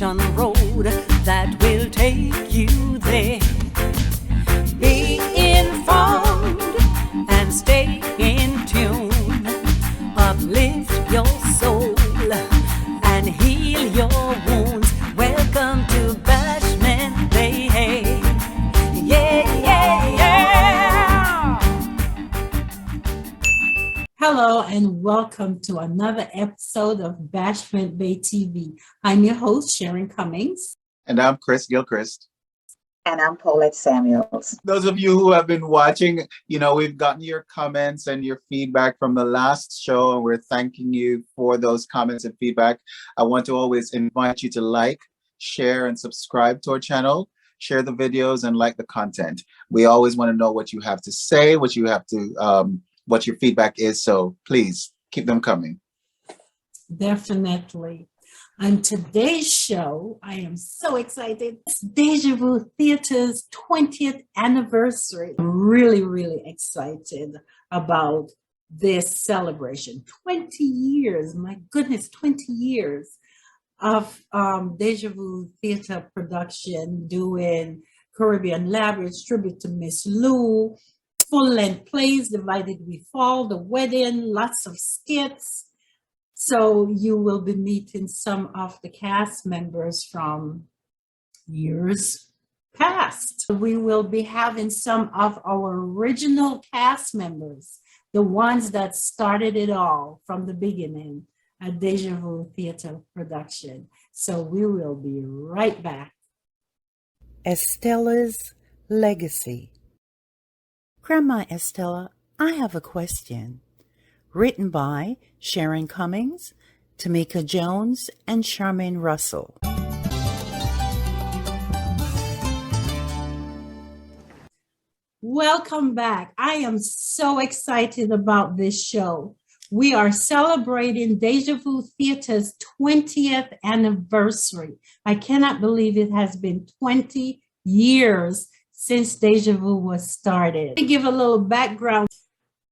ocean road that will take you there. Be informed and stay in tune. Uplift your soul and heal your wounds. Welcome to Bashment Bay. Yeah, yeah, yeah. Hello and welcome to another episode of Bashment Bay TV. I'm your host, Sharon Cummings. And I'm Gilchrist. And I'm Paulette Samuels. Those of you who have been watching, we've gotten your comments and your feedback from the last show, and we're thanking you for those comments and feedback. I want to always invite you to like, share, and subscribe to our channel. Share the videos and like the content. We always want to know what you have to say, what your feedback is. So please keep them coming. Definitely. On today's show, I am so excited. It's Deja Vu Theater's 20th anniversary. I'm really, really excited about this celebration. 20 years, my goodness, 20 years of Deja Vu Theater production, doing Caribbean Labyrinth, tribute to Miss Lou, full-length plays, Divided We Fall, The Wedding, lots of skits. So you will be meeting some of the cast members from years past. We will be having some of our original cast members, the ones that started it all from the beginning at Deja Vu Theater production. So we will be right back. Estella's legacy. Grandma Estella, I have a question. Written by Sharon Cummings, Tamika Jones, and Charmaine Russell. Welcome back. I am so excited about this show. We are celebrating Deja Vu Theater's 20th anniversary. I cannot believe it has been 20 years since Deja Vu was started. Let me give a little background.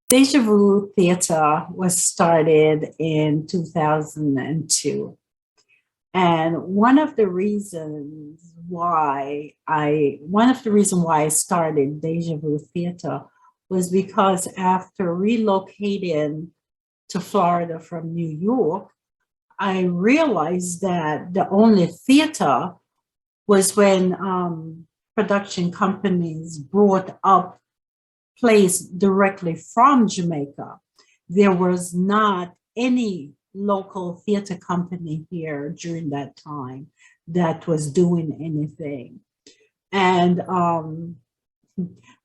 Deja Vu Theater was started in 2002. And one of the reasons why I started Deja Vu Theater was because after relocating to Florida from New York, I realized that the only theater was when production companies brought up plays directly from Jamaica. There was not any local theater company here during that time that was doing anything. And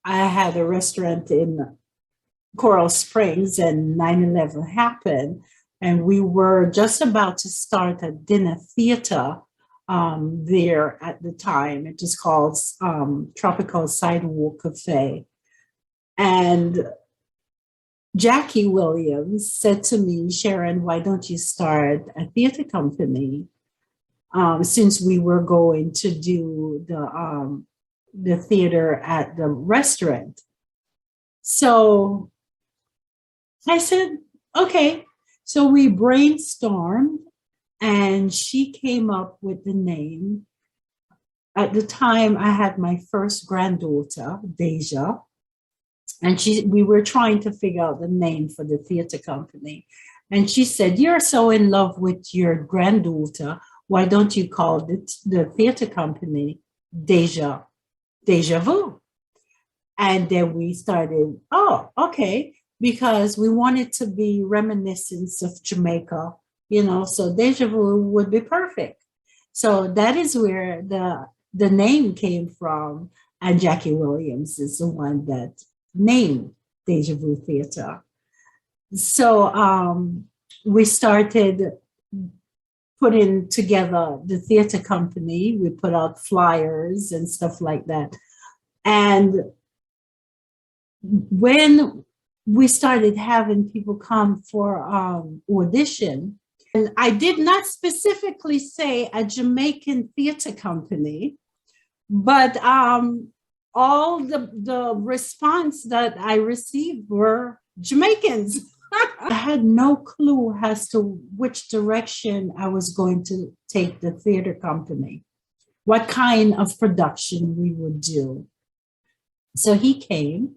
I had a restaurant in Coral Springs, and 9/11 happened. And we were just about to start a dinner theater there at the time. It was called Tropical Sidewalk Cafe. And Jackie Williams said to me, Sharon, why don't you start a theater company? Since we were going to do the theater at the restaurant. So I said, okay. So we brainstormed and she came up with the name. At the time, I had my first granddaughter, Deja. And we were trying to figure out the name for the theater company. And she said, you're so in love with your granddaughter. Why don't you call the theater company Deja Vu? And then we started, oh, okay, because we wanted to be reminiscence of Jamaica, so Deja Vu would be perfect. So that is where the name came from. And Jackie Williams is the one that named Deja Vu Theater. So we started putting together the theater company. We put out flyers and stuff like that. And when we started having people come for audition, and I did not specifically say a Jamaican theater company, but all the response that I received were Jamaicans. I had no clue as to which direction I was going to take the theater company, what kind of production we would do. So he came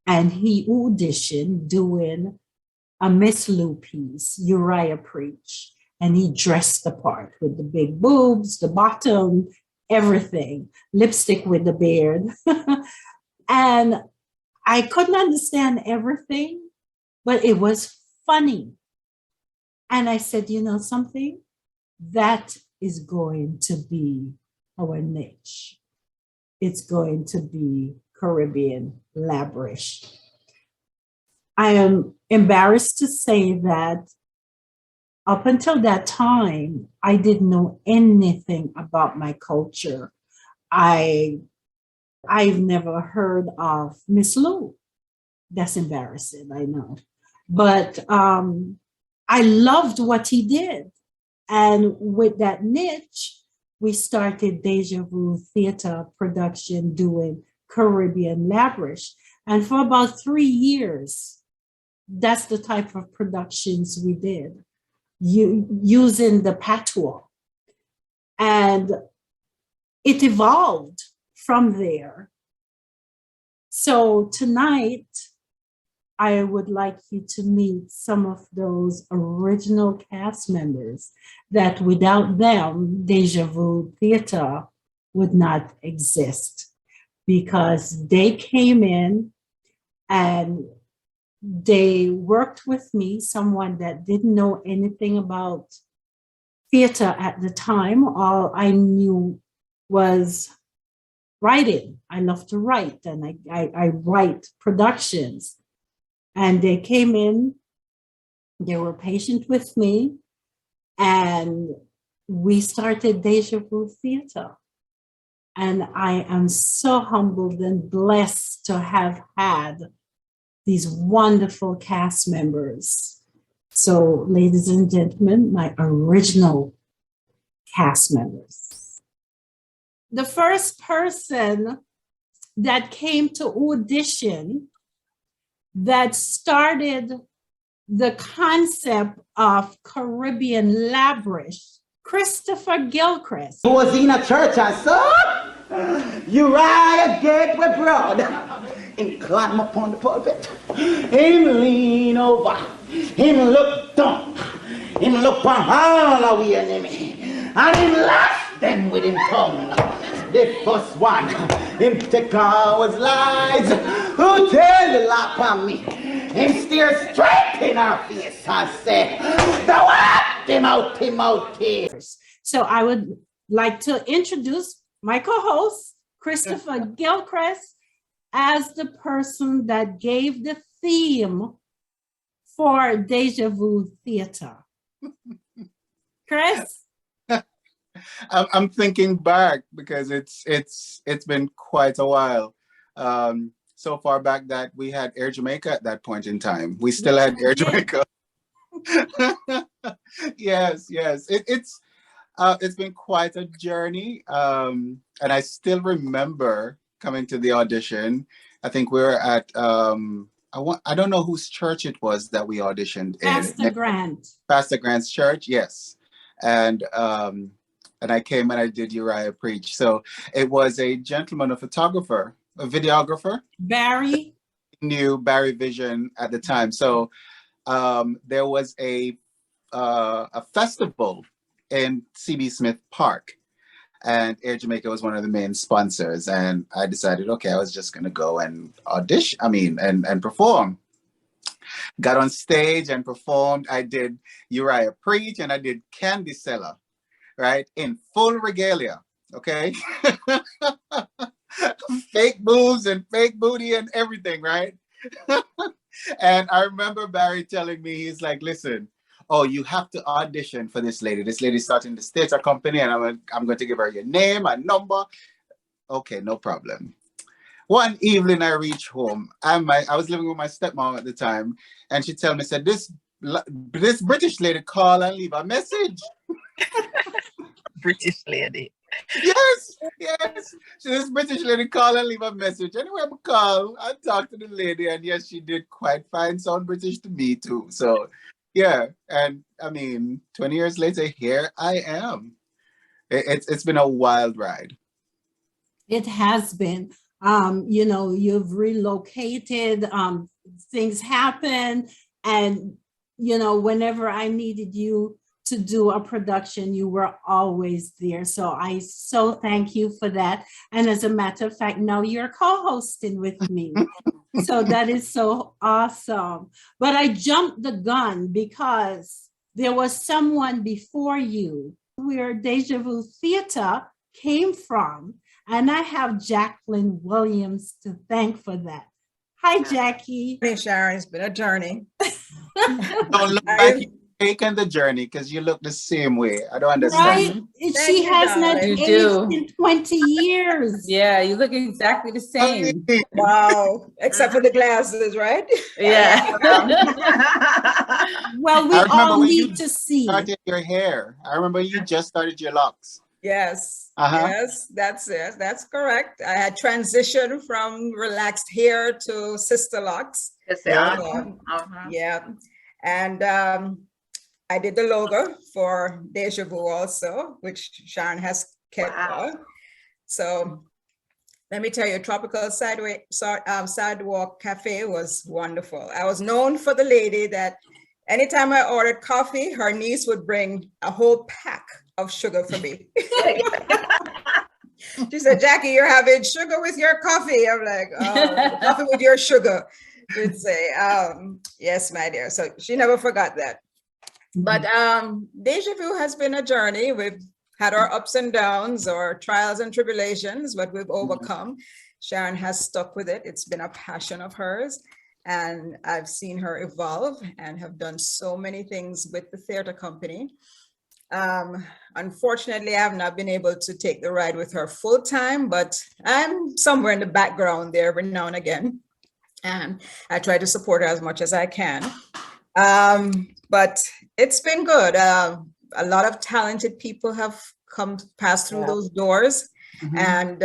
and he auditioned doing a Miss Lou piece, Uriah Preach. And he dressed the part with the big boobs, the bottom, everything, lipstick with the beard. And I couldn't understand everything, but it was funny. And I said, you know something? That is going to be our niche. It's going to be Caribbean lavish. I am embarrassed to say that up until that time, I didn't know anything about my culture. I've never heard of Miss Lou. That's embarrassing, I know. But I loved what he did. And with that niche, we started Deja Vu theater production doing Caribbean lavish. And for about 3 years, that's the type of productions we did, using the patois. And it evolved from there. So tonight, I would like you to meet some of those original cast members that without them, Deja Vu Theater would not exist, because they came in and they worked with me, someone that didn't know anything about theater at the time. All I knew was writing. I love to write, and I write productions. And they came in, they were patient with me, and we started Deja Vu Theater. And I am so humbled and blessed to have had these wonderful cast members. So, ladies and gentlemen, my original cast members. The first person that came to audition that started the concept of Caribbean lavish, Christopher Gilchrist. Who was in a church and saw Uriah Gateway Broad. Him climb upon the pulpit. Him lean over. Him look down. Him look on all our enemy. And him laugh them with him tongue. The first one, him take our lies. Who tell the lie on me? Him stare straight in our face and say, thou art Timothy. So I would like to introduce my co-host, Christopher Gilchrist, as the person that gave the theme for Deja Vu Theater. Chris? I'm thinking back because it's been quite a while. So far back that we had Air Jamaica at that point in time. We still had Air Jamaica. Yes. It's been quite a journey. And I still remember coming to the audition. I think we were at I don't know whose church it was that we auditioned in. Pastor Grant's church, yes. And I came and I did Uriah Preach. So it was a gentleman, a photographer, a videographer. Barry. Knew Barry Vision at the time. So there was a festival in CB Smith Park, and Air Jamaica was one of the main sponsors. And I decided, okay, I was just going to go and audition, and perform. Got on stage and performed. I did Uriah Preach and I did Candy Seller, right? In full regalia, okay? Fake boobs and fake booty and everything, right? And I remember Barry telling me, he's like, listen, oh, you have to audition for this lady. This lady's starting the theater company, and I'm going to give her your name and number. Okay, no problem. One evening I reached home. I was living with my stepmom at the time, and she told me, said, this British lady call and leave a message. British lady. Yes, yes. So this British lady call and leave a message. Anyway, I call and talk to the lady, and yes, she did quite fine, sound British to me too. So, yeah, and I mean, 20 years later, here I am. It's been a wild ride. It has been. You've relocated, things happen, and whenever I needed you to do a production, you were always there. So I so thank you for that. And as a matter of fact, now you're co-hosting with me. So that is so awesome. But I jumped the gun because there was someone before you where Deja Vu Theater came from. And I have Jacqueline Williams to thank for that. Hi, Jackie. Hey, Sharon, it's been a journey. Don't look like you've taken the journey because you look the same way. I don't understand. Right? She has not You aged do. in 20 years. Yeah, you look exactly the same. Wow, except for the glasses, right? Yeah. Well, we I remember all when you need to see. started your hair. I remember you just started your locks. Yes, Uh-huh. yes, that's it. That's correct. I had transitioned from relaxed hair to sister locks. Yeah. Yeah, and I did the logo for Deja Vu also, which Sharon has kept. So let me tell you, Tropical Sidewalk Cafe was wonderful. I was known for the lady that anytime I ordered coffee, her niece would bring a whole pack of sugar for me. She said, Jackie, you're having sugar with your coffee. I'm like, oh, coffee with your sugar. She'd say, yes, my dear. So she never forgot that. But Deja Vu has been a journey. We've had our ups and downs, our trials and tribulations, but we've overcome. Sharon has stuck with it. It's been a passion of hers. And I've seen her evolve and have done so many things with the theater company. Unfortunately, I have not been able to take the ride with her full time, but I'm somewhere in the background there every now and again. And I try to support her as much as I can. But it's been good. A lot of talented people have passed through those doors. And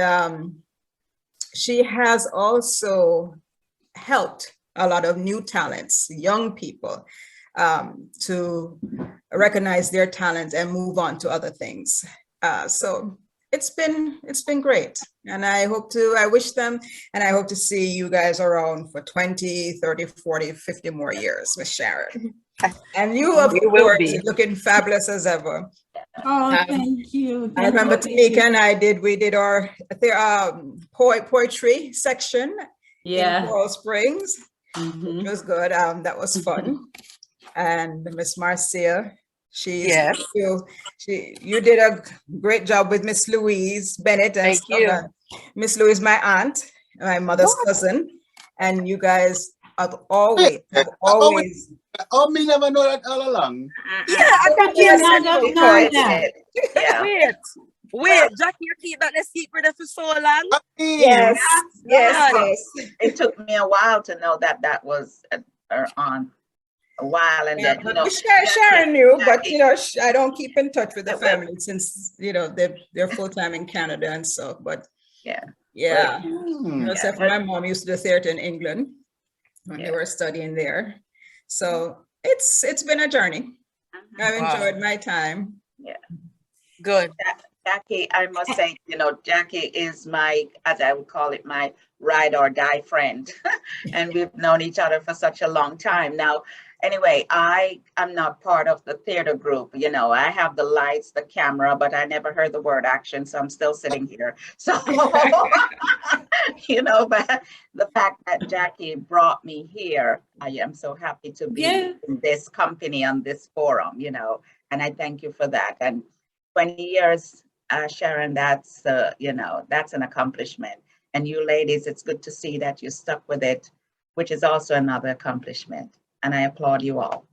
she has also helped a lot of new talents, young people, to recognize their talents and move on to other things. So it's been great. And I wish them, and I hope to see you guys around for 20, 30, 40, 50 more years, Miss Sharon. And you, of course, looking fabulous as ever. Oh, thank you. I remember Tamika and we did our poetry section in Coral Springs. It was good. That was fun. And Miss Marcia, you did a great job with Miss Louise Bennett. And Thank you. Miss Louise, my aunt, my mother's cousin, and you guys have always. Oh, me never know that all along. Yeah, I thought you I don't know that. Yeah. Wait, Jackie, you keep that secret for so long? Yes. It took me a while to know that was her aunt. A while, and then Sharon knew, but I don't keep in touch with the family since they're full time in Canada and so. But except my mom used to do theater in England when they were studying there. So it's been a journey. I've enjoyed my time. Yeah, good. Jackie, I must say, Jackie is my, as I would call it, my ride or die friend, and we've known each other for such a long time now. Anyway, I am not part of the theater group. I have the lights, the camera, but I never heard the word action, so I'm still sitting here. So, but the fact that Jackie brought me here, I am so happy to be in this company on this forum, and I thank you for that. And 20 years, Sharon, that's an accomplishment. And you ladies, it's good to see that you stuck with it, which is also another accomplishment. And I applaud you all.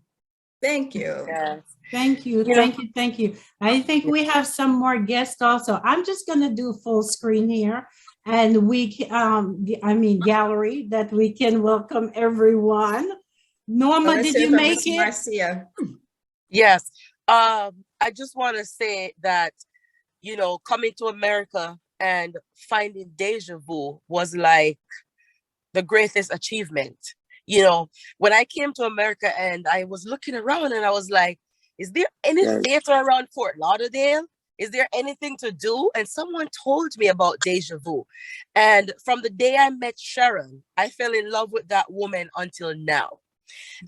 Thank you. Yes. Thank you. Thank you. I think we have some more guests also. I'm just going to do full screen here, and gallery, that we can welcome everyone. Norma, did you make it? Marcia. Yes. I just want to say that you know, coming to America and finding Deja Vu was like the greatest achievement. You know, when I came to America and I was looking around and I was like, is there any theater around Fort Lauderdale? Is there anything to do? And someone told me about Deja Vu. And from the day I met Sharon, I fell in love with that woman until now.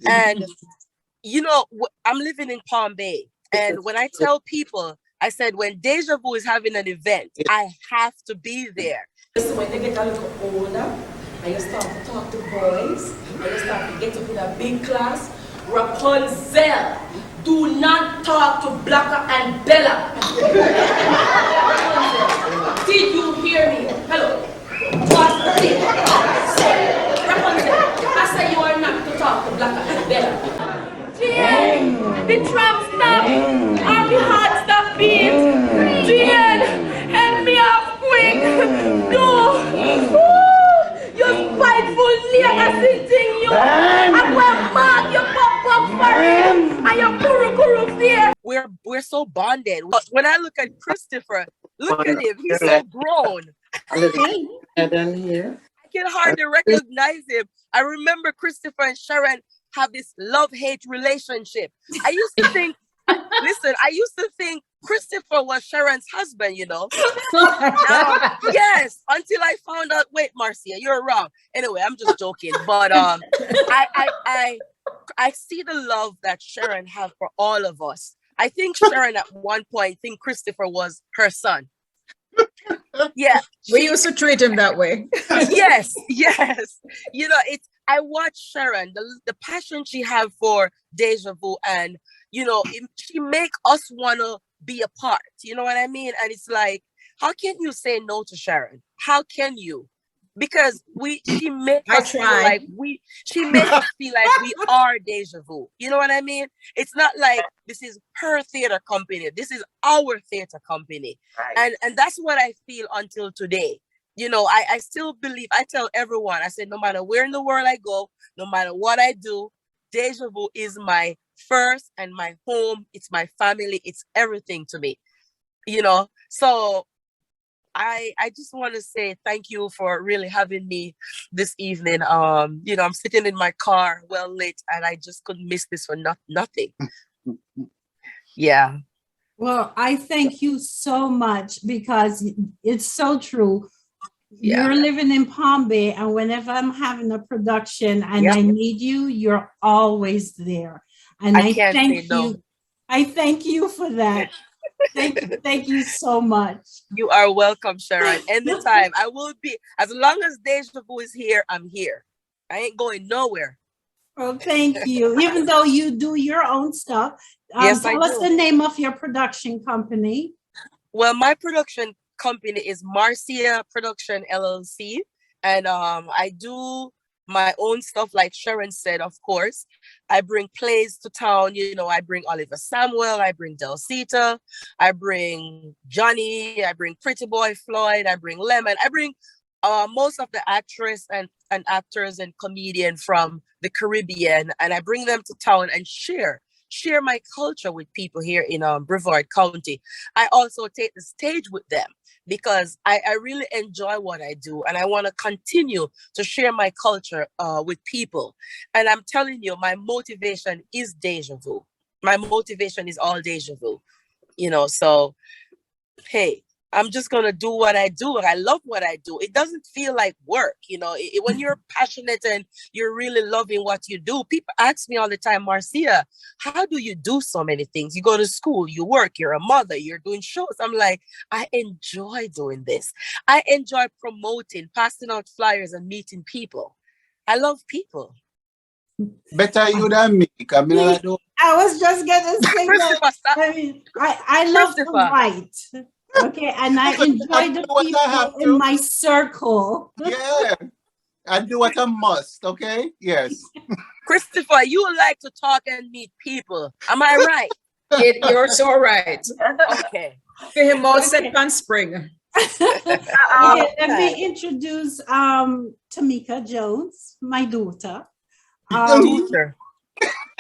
And, you know, I'm living in Palm Bay. And when I tell people, I said, when Deja Vu is having an event, I have to be there. So when they get a little older, and you start to talk to boys, and you start to get up in a big class, Rapunzel, do not talk to Blacker and Bella. Did you hear me? Hello. What did Rapunzel, I say you are not to talk to Blacker and Bella. Jen, the tram stop, and the heart stop beat. Jen, help me out quick. No. You spiteful nigga sitting you. I will mark your pop for it. And your kuru fear. We're so bonded. When I look at Christopher, look at him. He's so grown. I can hardly recognize him. I remember Christopher and Sharon have this love-hate relationship. I used to think, I used to think Christopher was Sharon's husband, you know. Yes, until I found out, wait, Marcia, you're wrong. Anyway, I'm just joking. But I see the love that Sharon has for all of us. I think Sharon at one point think Christopher was her son. Yeah. We used to treat him that way. Yes. You know, I watch Sharon, the passion she have for Deja Vu, and you know, she make us wanna be a part. You know what I mean? And it's like, how can you say no to Sharon? How can you? Because she makes us feel like we are Deja Vu. You know what I mean? It's not like this is her theater company. This is our theater company. Right. And that's what I feel until today. You know, I still believe, I tell everyone, I said, no matter where in the world I go, no matter what I do, Deja Vu is my first and my home. It's my family. It's everything to me, you know? So I just want to say thank you for really having me this evening. You know, I'm sitting in my car well lit and I just couldn't miss this for nothing. Yeah. Well, I thank you so much because it's so true. Yeah. You're living in Palm Bay, and whenever I'm having a production and I need you, you're always there. And I thank you. No. I thank you for that. Thank you so much. You are welcome, Sharon. Anytime. I will be, as long as Deja Vu is here, I'm here. I ain't going nowhere. Oh, thank you. Even though you do your own stuff. Yes, tell us the name of your production company. Well, my production company is Marcia Production LLC. And I do my own stuff, like Sharon said, of course. I bring plays to town. You know, I bring Oliver Samuel, I bring Delsita, I bring Johnny, I bring Pretty Boy Floyd, I bring Lemon, I bring most of the actors and actors and comedians from the Caribbean, and I bring them to town and share my culture with people here in Brevard County. I also take the stage with them because I really enjoy what I do, and I want to continue to share my culture with people. And I'm telling you, my motivation is Deja Vu. My motivation is all Deja Vu, you know, so, hey, I'm just going to do what I do. I love what I do. It doesn't feel like work. You know, when you're passionate and you're really loving what you do, people ask me all the time, Marcia, how do you do so many things? You go to school, you work, you're a mother, you're doing shows. I'm like, I enjoy doing this. I enjoy promoting, passing out flyers and meeting people. I love people. Better you than me. I was just going to say that. I love to write. Okay, and I enjoy the people in my circle. Yeah, I do what I must, okay? Yes. Christopher, you like to talk and meet people. Am I right? You're so right. Okay. Him all set on spring. Okay, let me introduce Tamika Jones, my daughter,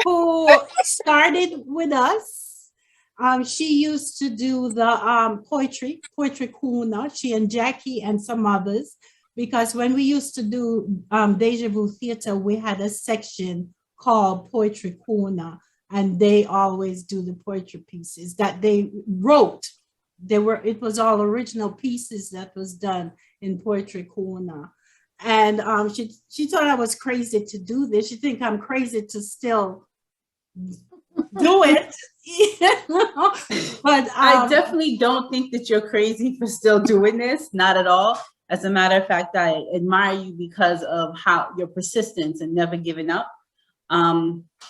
who started with us. She used to do the poetry corner, she and Jackie and some others, because when we used to do Deja Vu Theater, we had a section called Poetry Corner, and they always do the poetry pieces that they wrote. It was all original pieces that was done in Poetry Corner. And she thought I was crazy to do this. She think I'm crazy to still do it. But I definitely don't think that you're crazy for still doing this. Not at all. As a matter of fact, I admire you because of how your persistence and never giving up.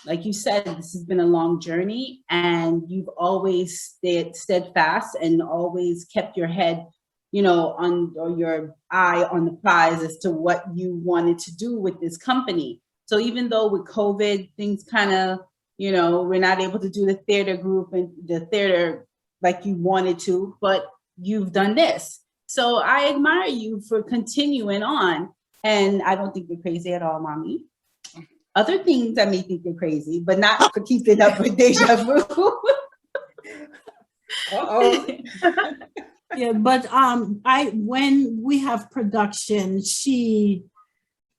Like you said, this has been a long journey, and you've always stayed steadfast and always kept your head, you know, or your eye on the prize as to what you wanted to do with this company. So even though with COVID, things kind of, you know, we're not able to do the theater group and the theater like you wanted to, but you've done this. So I admire you for continuing on. And I don't think you're crazy at all, Mommy. Other things I may think you're crazy, but not for keeping up with Deja Vu. Yeah, but when we have production, she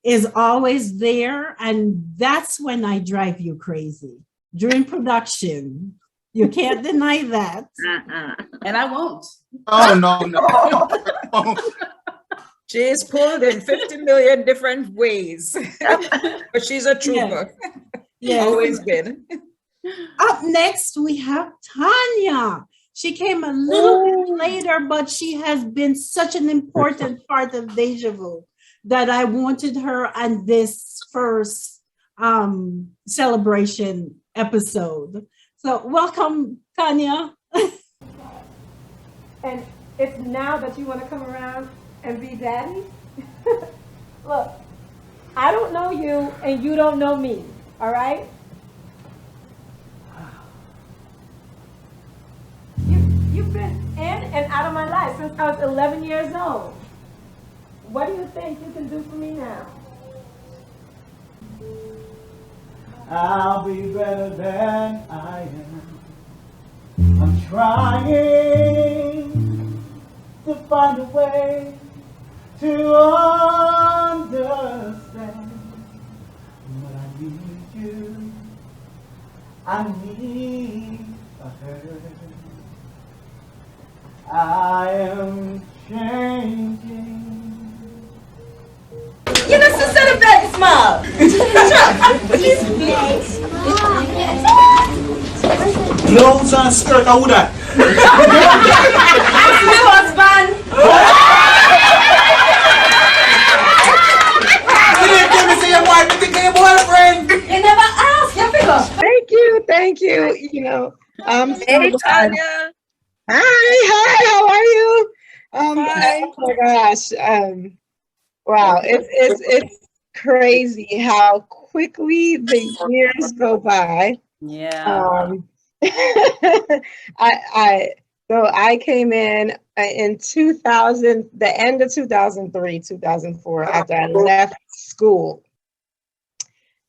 is always there, and that's when I drive you crazy. During production, you can't deny that. And I won't. Oh, no. She is pulled in 50 million different ways, but she's a trooper. Yeah. Always been. Up next, we have Tanya. She came a little bit later, but she has been such an important part of Deja Vu that I wanted her on this first celebration episode. So welcome, Tanya. And it's now that you want to come around and be daddy? Look, I don't know you and you don't know me, all right? You've been in and out of my life since I was 11 years old. What do you think you can do for me now? I'll be better than I am. I'm trying to find a way to understand. But I need you. I need a hurt. I am changing. You know, set up that smile. Clothes and skirt, how would I? That's my husband. You didn't tell me say your wife, you think your boyfriend. You never asked. You figure. Thank you. You know, Hey, Tanya. Hi, how are you? Hi. Oh my gosh. Wow, it's crazy how quickly the years go by. Yeah. I came in 2000, the end of 2003, 2004, after I left school,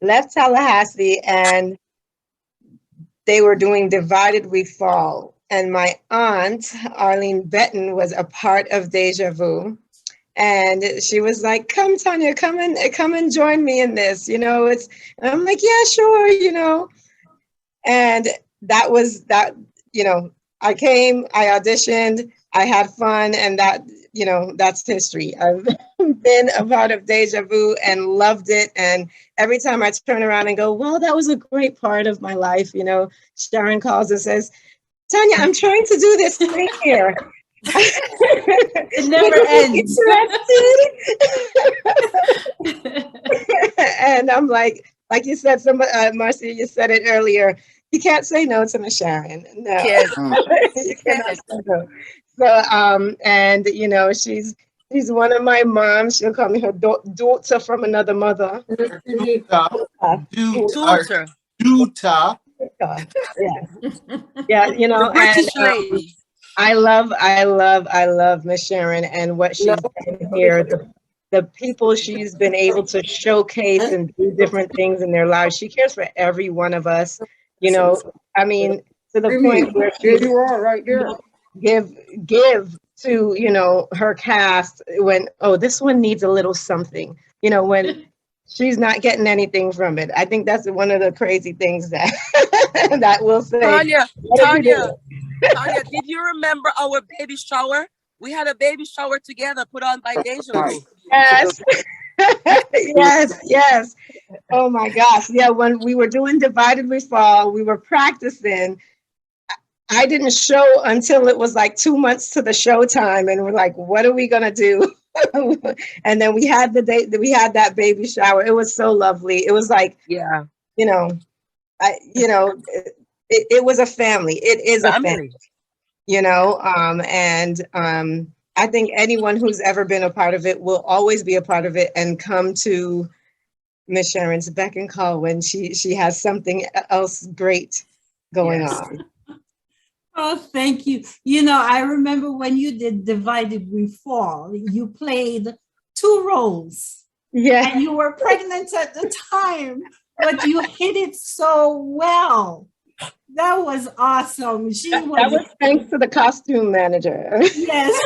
left Tallahassee, and they were doing Divided We Fall. And my aunt, Arlene Benton, was a part of Deja Vu. And she was like, come, Tanya, come and join me in this, you know, and I'm like, yeah, sure, you know. And that was that, you know, I came, I auditioned, I had fun, and that, you know, that's history. I've been a part of Deja Vu and loved it. And every time I turn around and go, well, that was a great part of my life, you know, Sharon calls and says, Tanya, I'm trying to do this thing here. It never ends. And I'm like you said, Marcia, you said it earlier. You can't say no to Miss Sharon. No, you cannot say no. So, and you know, she's one of my moms. She'll call me her daughter from another mother. Daughter. Yeah, you know, The British lady. I love Miss Sharon and what she's done here. The people she's been able to showcase and do different things in their lives. She cares for every one of us. You know, I mean, to the point where there you are, right there. Give to, you know, her cast when, oh, this one needs a little something, you know, when she's not getting anything from it. I think that's one of the crazy things that that we'll say. Tanya, did you remember our baby shower? We had a baby shower together put on by Deja Vu. Yes. yes. Oh my gosh. Yeah, when we were doing Divided We Fall, we were practicing. I didn't show until it was like 2 months to the show time, and we're like, what are we gonna do? And then we had that baby shower. It was so lovely. It was like, yeah, you know, it was a family. It is a family, you know, and I think anyone who's ever been a part of it will always be a part of it and come to Miss Sharon's beck and call when she has something else great going on. Oh, thank you. You know, I remember when you did Divided We Fall, you played 2 roles. Yeah. And you were pregnant at the time, but you hit it so well. That was awesome. That was thanks to the costume manager. Yes.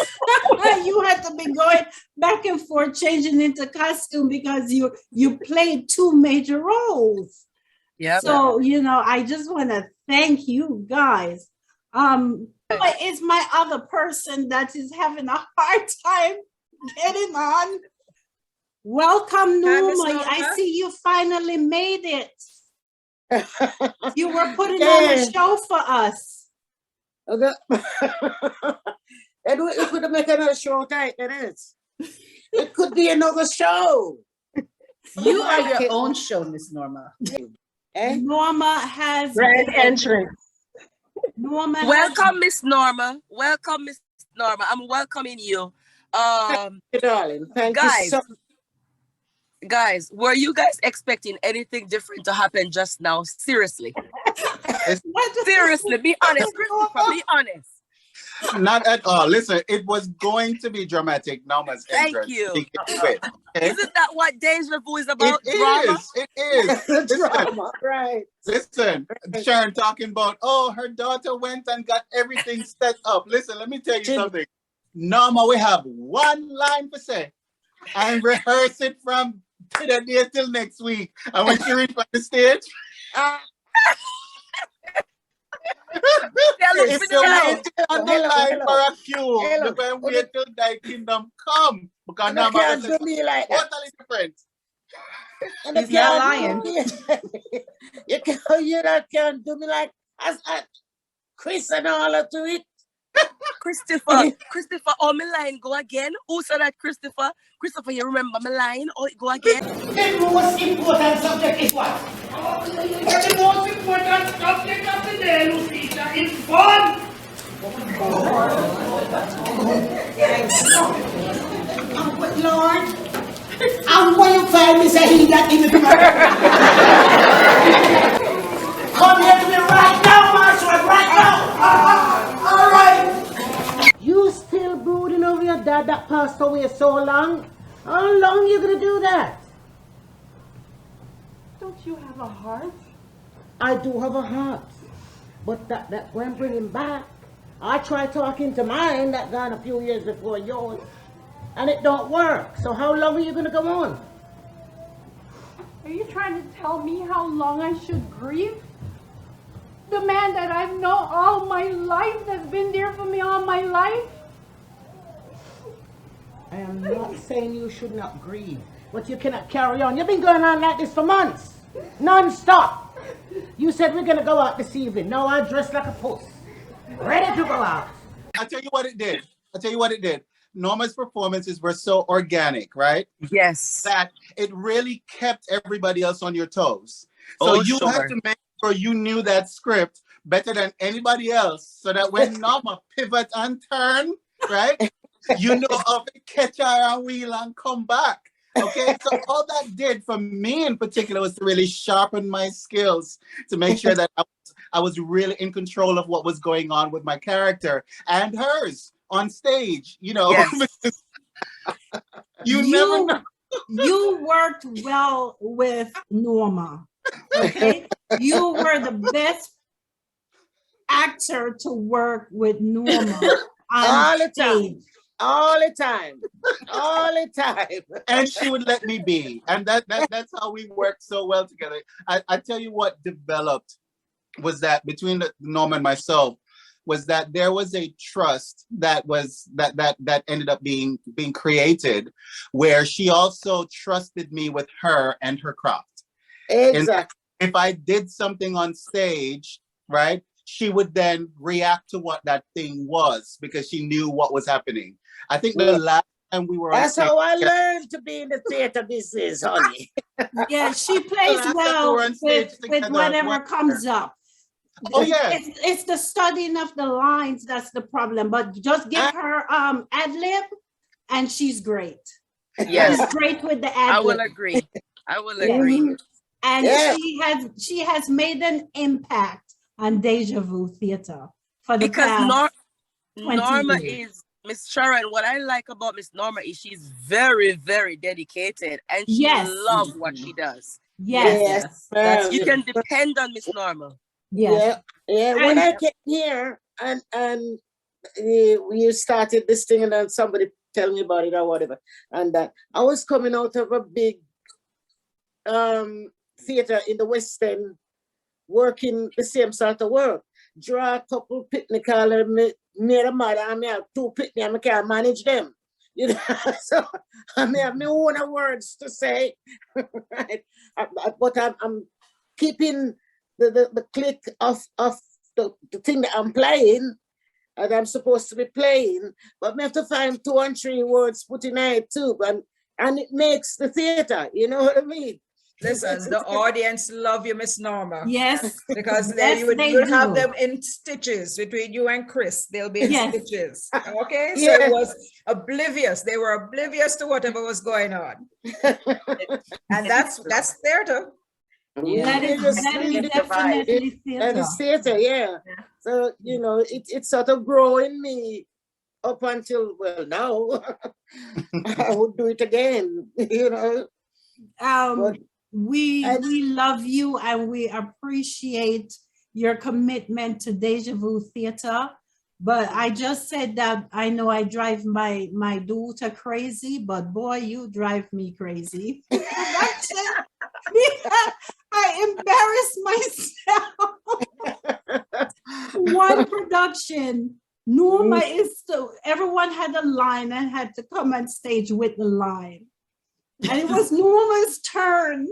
You had to be going back and forth, changing into costume because you played 2 major roles. Yeah. So, you know, I just want to thank you guys. But it's my other person that is having a hard time getting on. Welcome, Norma. I see you finally made it. You were putting on a show for us. Okay. And we could make another show, it is. It could be another show. You are your own show, Miss Norma. Norma has grand entrance. Norma, welcome, Miss Norma. Welcome, Miss Norma. I'm welcoming you. Darling, thank you so much. Guys, were you guys expecting anything different to happen just now? Seriously. Seriously, be honest, Christopher, be honest. Not at all. Listen, it was going to be dramatic. Norma's entrance. Thank you. Okay? Isn't that what Deja Vu is about? It is. Drama, right. Listen, Sharon talking about, her daughter went and got everything set up. Listen, let me tell you something. Norma, we have one line to say and rehearse it from today till next week. And when she reached on the stage, if you wait on the line for a cue, you can wait till thy kingdom come. Because Norma can't do me like that. Totally different. He's not lying. You can't do me like as Chris and all of to it. Christopher, my line go again. Who said that, Christopher? Christopher, you remember my line? Go again. The most important subject is what? The most important subject of the day, Lucita, is fun. Lord, and when you find me say he got in the come here to me right now, Marcia, right now. All right. You still brooding over your dad that passed away so long? How long you gonna do that? don't you have a heart? I do have a heart, but that won't bring him back. I tried talking to mine that gone a few years before yours, and it don't work. So how long are you gonna go on? Are you trying to tell me how long I should grieve? The man that I've known all my life, that's been there for me all my life? I am not saying you should not grieve, but you cannot carry on. You've been going on like this for months, non-stop. You said we're gonna go out this evening. Now I dressed like a puss, ready to go out. I'll tell you what it did. Norma's performances were so organic, right? Yes. That it really kept everybody else on your toes. So you had to make sure you knew that script better than anybody else, so that when Norma pivot and turn, right, you know how to catch her and wheel and come back. Okay, so all that did for me in particular was to really sharpen my skills to make sure that I was really in control of what was going on with my character and hers on stage, you know. Yes. you never know. You worked well with Norma. Okay, you were the best actor to work with Norma All on the time. stage. All the time. All the time. And she would let me be. And that's how we worked so well together. I tell you what developed was that between Norma and myself was that there was a trust that was that ended up being created, where she also trusted me with her and her craft. Exactly. And if I did something on stage, right, she would then react to what that thing was because she knew what was happening. I think the last time we were on That's stage, how I learned to be in the theater business, honey. Yeah, she plays well with whatever comes up. Oh yeah, it's the studying of the lines that's the problem. But just give her ad lib, and she's great. Yes, she's great with the ad lib. I will agree. I will agree. And she has made an impact on Deja Vu Theater for the past 20 Norma years. is Miss Sharon. What I like about Miss Norma is she's very, very dedicated, and she loves what she does. Yes. You can depend on Miss Norma. Yeah. When I came here and you started this thing, and then somebody tell me about it or whatever, and that I was coming out of a big theater in the West End, working the same sort of work. Draw a couple picnic caller, made a mother, and me have 2 picnic, and I can't manage them. You know, so I may have my own words to say, right? But I'm keeping the click of the thing that I'm playing, and I'm supposed to be playing, but I have to find 2 and 3 words put in it too, and it makes the theater, you know what I mean? Listen, the audience love you, Miss Norma. Yes. Because Yes, you would have them in stitches between you and Chris. They'll be in stitches. Okay? So it was oblivious. They were oblivious to whatever was going on. And that's theater. That is definitely theater. That is theater, yeah. So, you know, it sort of grew in me up until, well, now I would do it again, you know. We love you, and we appreciate your commitment to Deja Vu Theater. But I just said that I know I drive my daughter crazy, but boy, you drive me crazy. I embarrassed myself. One production, Norma everyone had a line and had to come on stage with the line. And it was Norma's turn.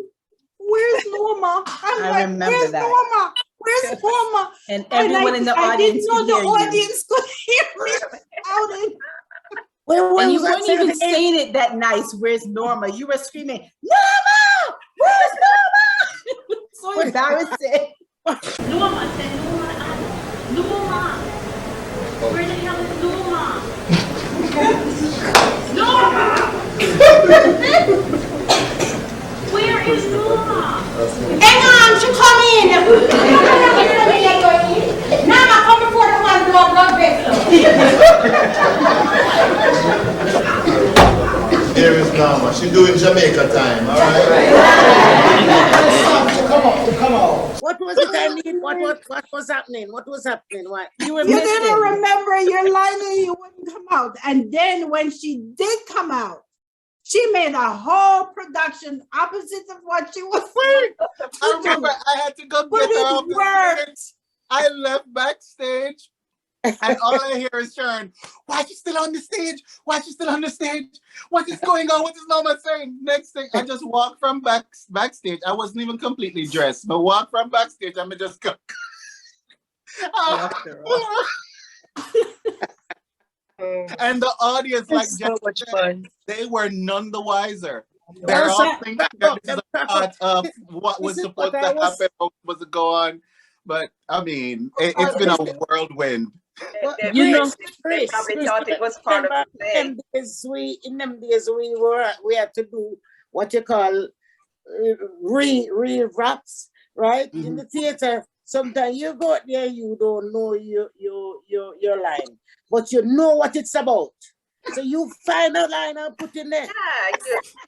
Where's Norma? I remember where's that. Norma? Where's Norma? And everyone in the audience I didn't know could the audience could hear me shouting. And you weren't even saying it that nice. Where's Norma? You were screaming, Norma! Where's Norma? So embarrassing. Norma said, Norma. Where the hell is Norma? Norma! Where is Norma? Hang on, she come in. Now I come before the one blood vessel. Here is Norma. She's doing Jamaica time, all right? Come on. What was it I need? What was happening? What was happening? What? You didn't remember your line and you wouldn't come out. And then when she did come out, she made a whole production opposite of what she was saying. I remember I had to go get her off the stage. I left backstage, and all I hear is Sharon, why is she still on the stage? Why is she still on the stage? What is going on? What is Norma saying? Next thing, I just walked from backstage. I wasn't even completely dressed, but walked from backstage. I'm just go. And the audience, like so much fun. They were none the wiser. They're all thinking that this is a part of what was supposed to happen, what was to go on. But I mean, it's been a whirlwind. You know, they probably thought it was part of the thing. In them days, we had to do what you call re-wraps, right? In the theater, sometimes you go out there, you don't know your line, but you know what it's about. So you find a line and put in there. Yeah,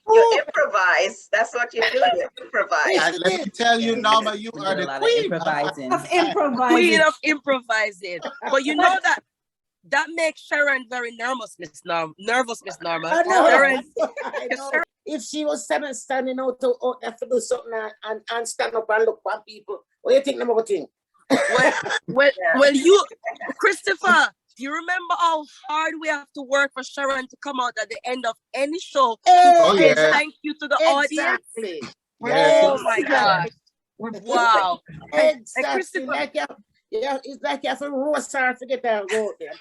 you improvise. That's what you do. You improvise. And let me tell you, Norma, you are the queen Of improvising. Queen of improvising. But you know that makes Sharon very nervous, Miss Norma. I know. Sharon, I know. If she was standing out to have to do something and stand up and look at people, what do you think about thing? Well, you, Christopher, you remember how hard we have to work for Sharon to come out at the end of any show to say thank you to the audience? Oh my God. Wow. Exactly. And Christopher, it's like you have to roast her to get her go there.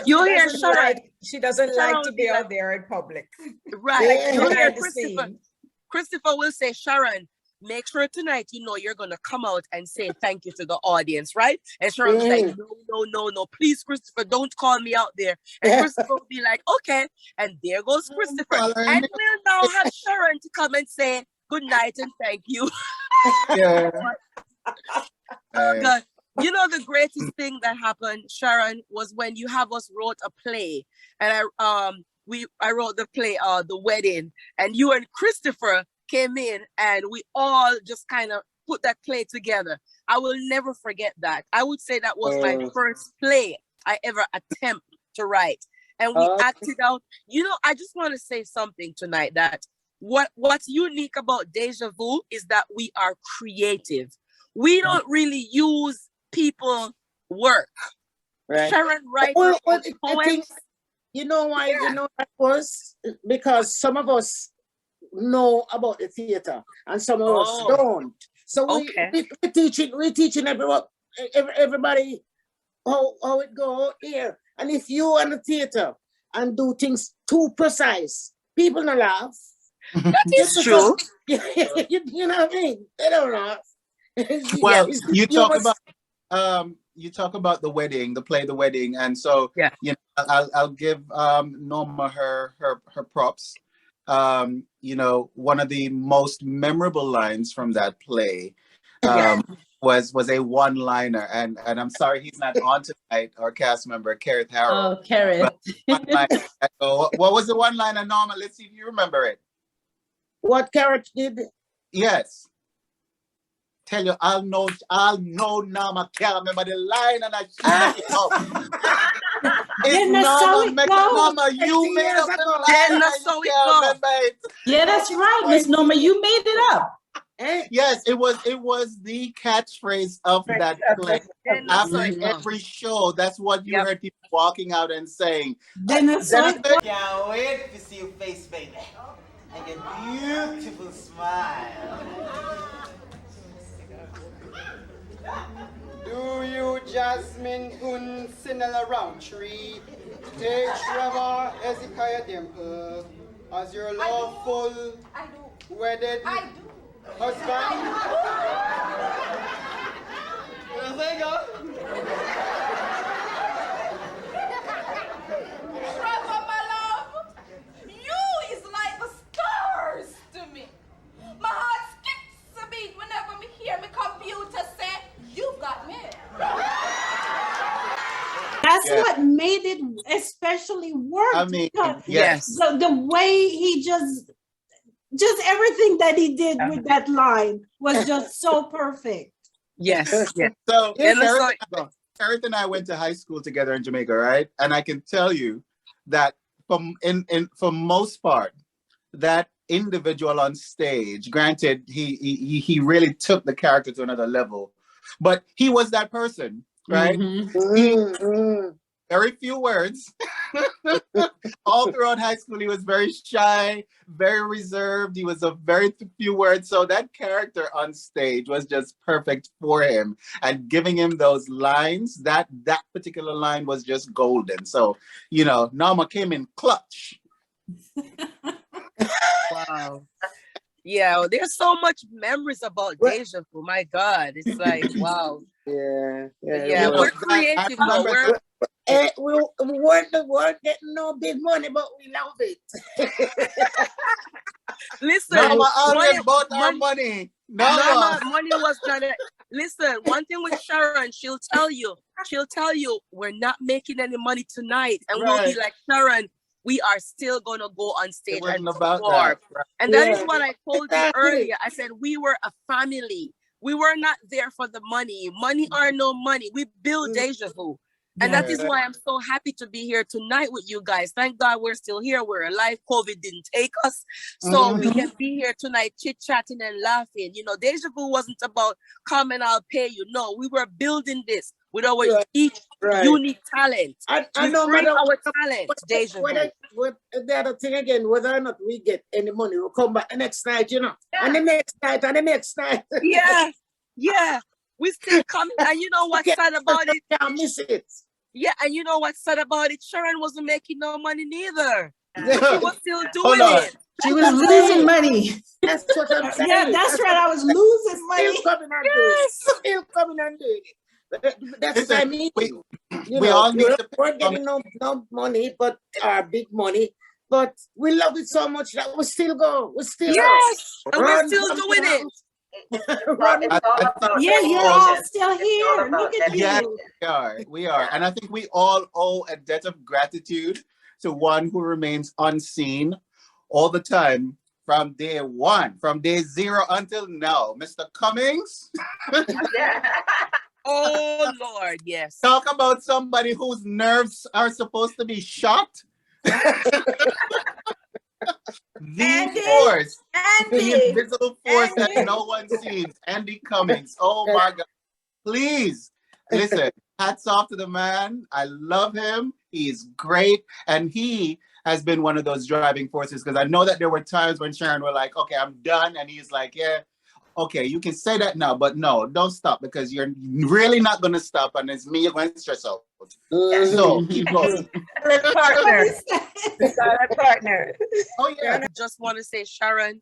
You hear Sharon? She doesn't like to be out there in public. Right. You hear Christopher? Christopher will say, Sharon, make sure tonight you know you're gonna come out and say thank you to the audience, right? And Sharon was like, no, please, Christopher, don't call me out there. And Christopher will be like, okay. And there goes Christopher. And we'll now have Sharon to come and say good night and thank you. Yeah. Oh God. You know, the greatest thing that happened, Sharon, was when you have us wrote a play, and I wrote the play, The Wedding, and you and Christopher came in, and we all just kind of put that play together. I will never forget that. I would say that was my first play I ever attempt to write, and we acted out. You know, I just want to say something tonight that what's unique about Deja Vu is that we are creative. We don't really use people work. Right. Sharon writes poems. You know why you know that was? Because some of us know about the theater and some of us don't. So we're teaching everybody how it go here. And if you in the theater and do things too precise, people don't laugh. That is true. You know what I mean? They don't laugh. Well, you talk about the wedding, the play, The Wedding, and so you know, I'll give Norma her props. You know, one of the most memorable lines from that play was a one-liner, and I'm sorry he's not on tonight. Our cast member, Kerith Harrow. Oh, Kerith. What was the one-liner, Norma? Let's see if you remember it. What Kerith did? Yes. Tell you, I'll know Norma can't remember the line, and I should It's Norma, you made up the line. Yeah, that's right, Miss Norma. You made it up. Yes, it was the catchphrase of that play. After every show, that's what you heard people walking out and saying. Can't wait to see your face, baby. And your beautiful smile. Do you, Jasmine Unsinella Roundtree, take Trevor Ezekiah Dimple as your lawful wedded husband? There you go. Trevor, my love, you is like the stars to me. My heart skips a beat whenever me hear my computer say, you've got me. That's what made it especially work. I mean, yes. The way he just everything that he did with that line was just so perfect. Yes. So Kerith and I went to high school together in Jamaica, right? And I can tell you that for most part, that individual on stage, granted, he really took the character to another level, but he was that person, right? Very few words. All throughout high school, he was very shy, very reserved. He was a very few words. So that character on stage was just perfect for him. And giving him those lines, that particular line was just golden. So, you know, Norma came in clutch. Wow. Yeah, there's so much memories about Deja Vu. My God, it's like, wow. Yeah, we're creative though. We weren't getting no big money, but we love it. Listen, Norma always bought our money. Norma, money was trying to listen. One thing with Sharon, she'll tell you, we're not making any money tonight, and we'll be like, Sharon, we are still gonna go on stage and about perform. that. And that is what I told you earlier. I said we were a family. We were not there for the money. Money or no money. We build Deja Vu. And that is why I'm so happy to be here tonight with you guys. Thank God we're still here. We're alive. COVID didn't take us. So we can be here tonight chit-chatting and laughing. You know, Deja Vu wasn't about come and I'll pay you. No, we were building this with our each unique talent. I know, bring madam, our talent, Deja Vu. The other thing again, whether or not we get any money, we'll come back the next night, you know. And the next night, and the next night. Yeah. We still coming. And you know what's sad about it? Can't miss it. Yeah, and you know what's sad about it? Sharon wasn't making no money neither. Yeah. She was still doing it. She was losing money. That's what I'm saying. Yeah, that's right. I was losing money. Still coming and doing it. Still coming and doing it. That's what I mean. We all need to we're getting no money, but big money. But we love it so much that we still go. We still and we're still doing it. Yeah, you're all still here. Look at Yes, you. we are. And I think we all owe a debt of gratitude to one who remains unseen all the time from day one, from day zero until now. Mr. Cummings. Oh, Lord, yes. Talk about somebody whose nerves are supposed to be shot. The force, the invisible force that no one sees, Andy Cummings. Oh my God. Please, listen, hats off to the man. I love him. He's great. And he has been one of those driving forces because I know that there were times when Sharon were like, okay, I'm done. And he's like, yeah, okay, you can say that now, but no, don't stop because you're really not going to stop. And it's me, you're going to stress out. So keep going. Partner. Oh, yeah. I just want to say, Sharon,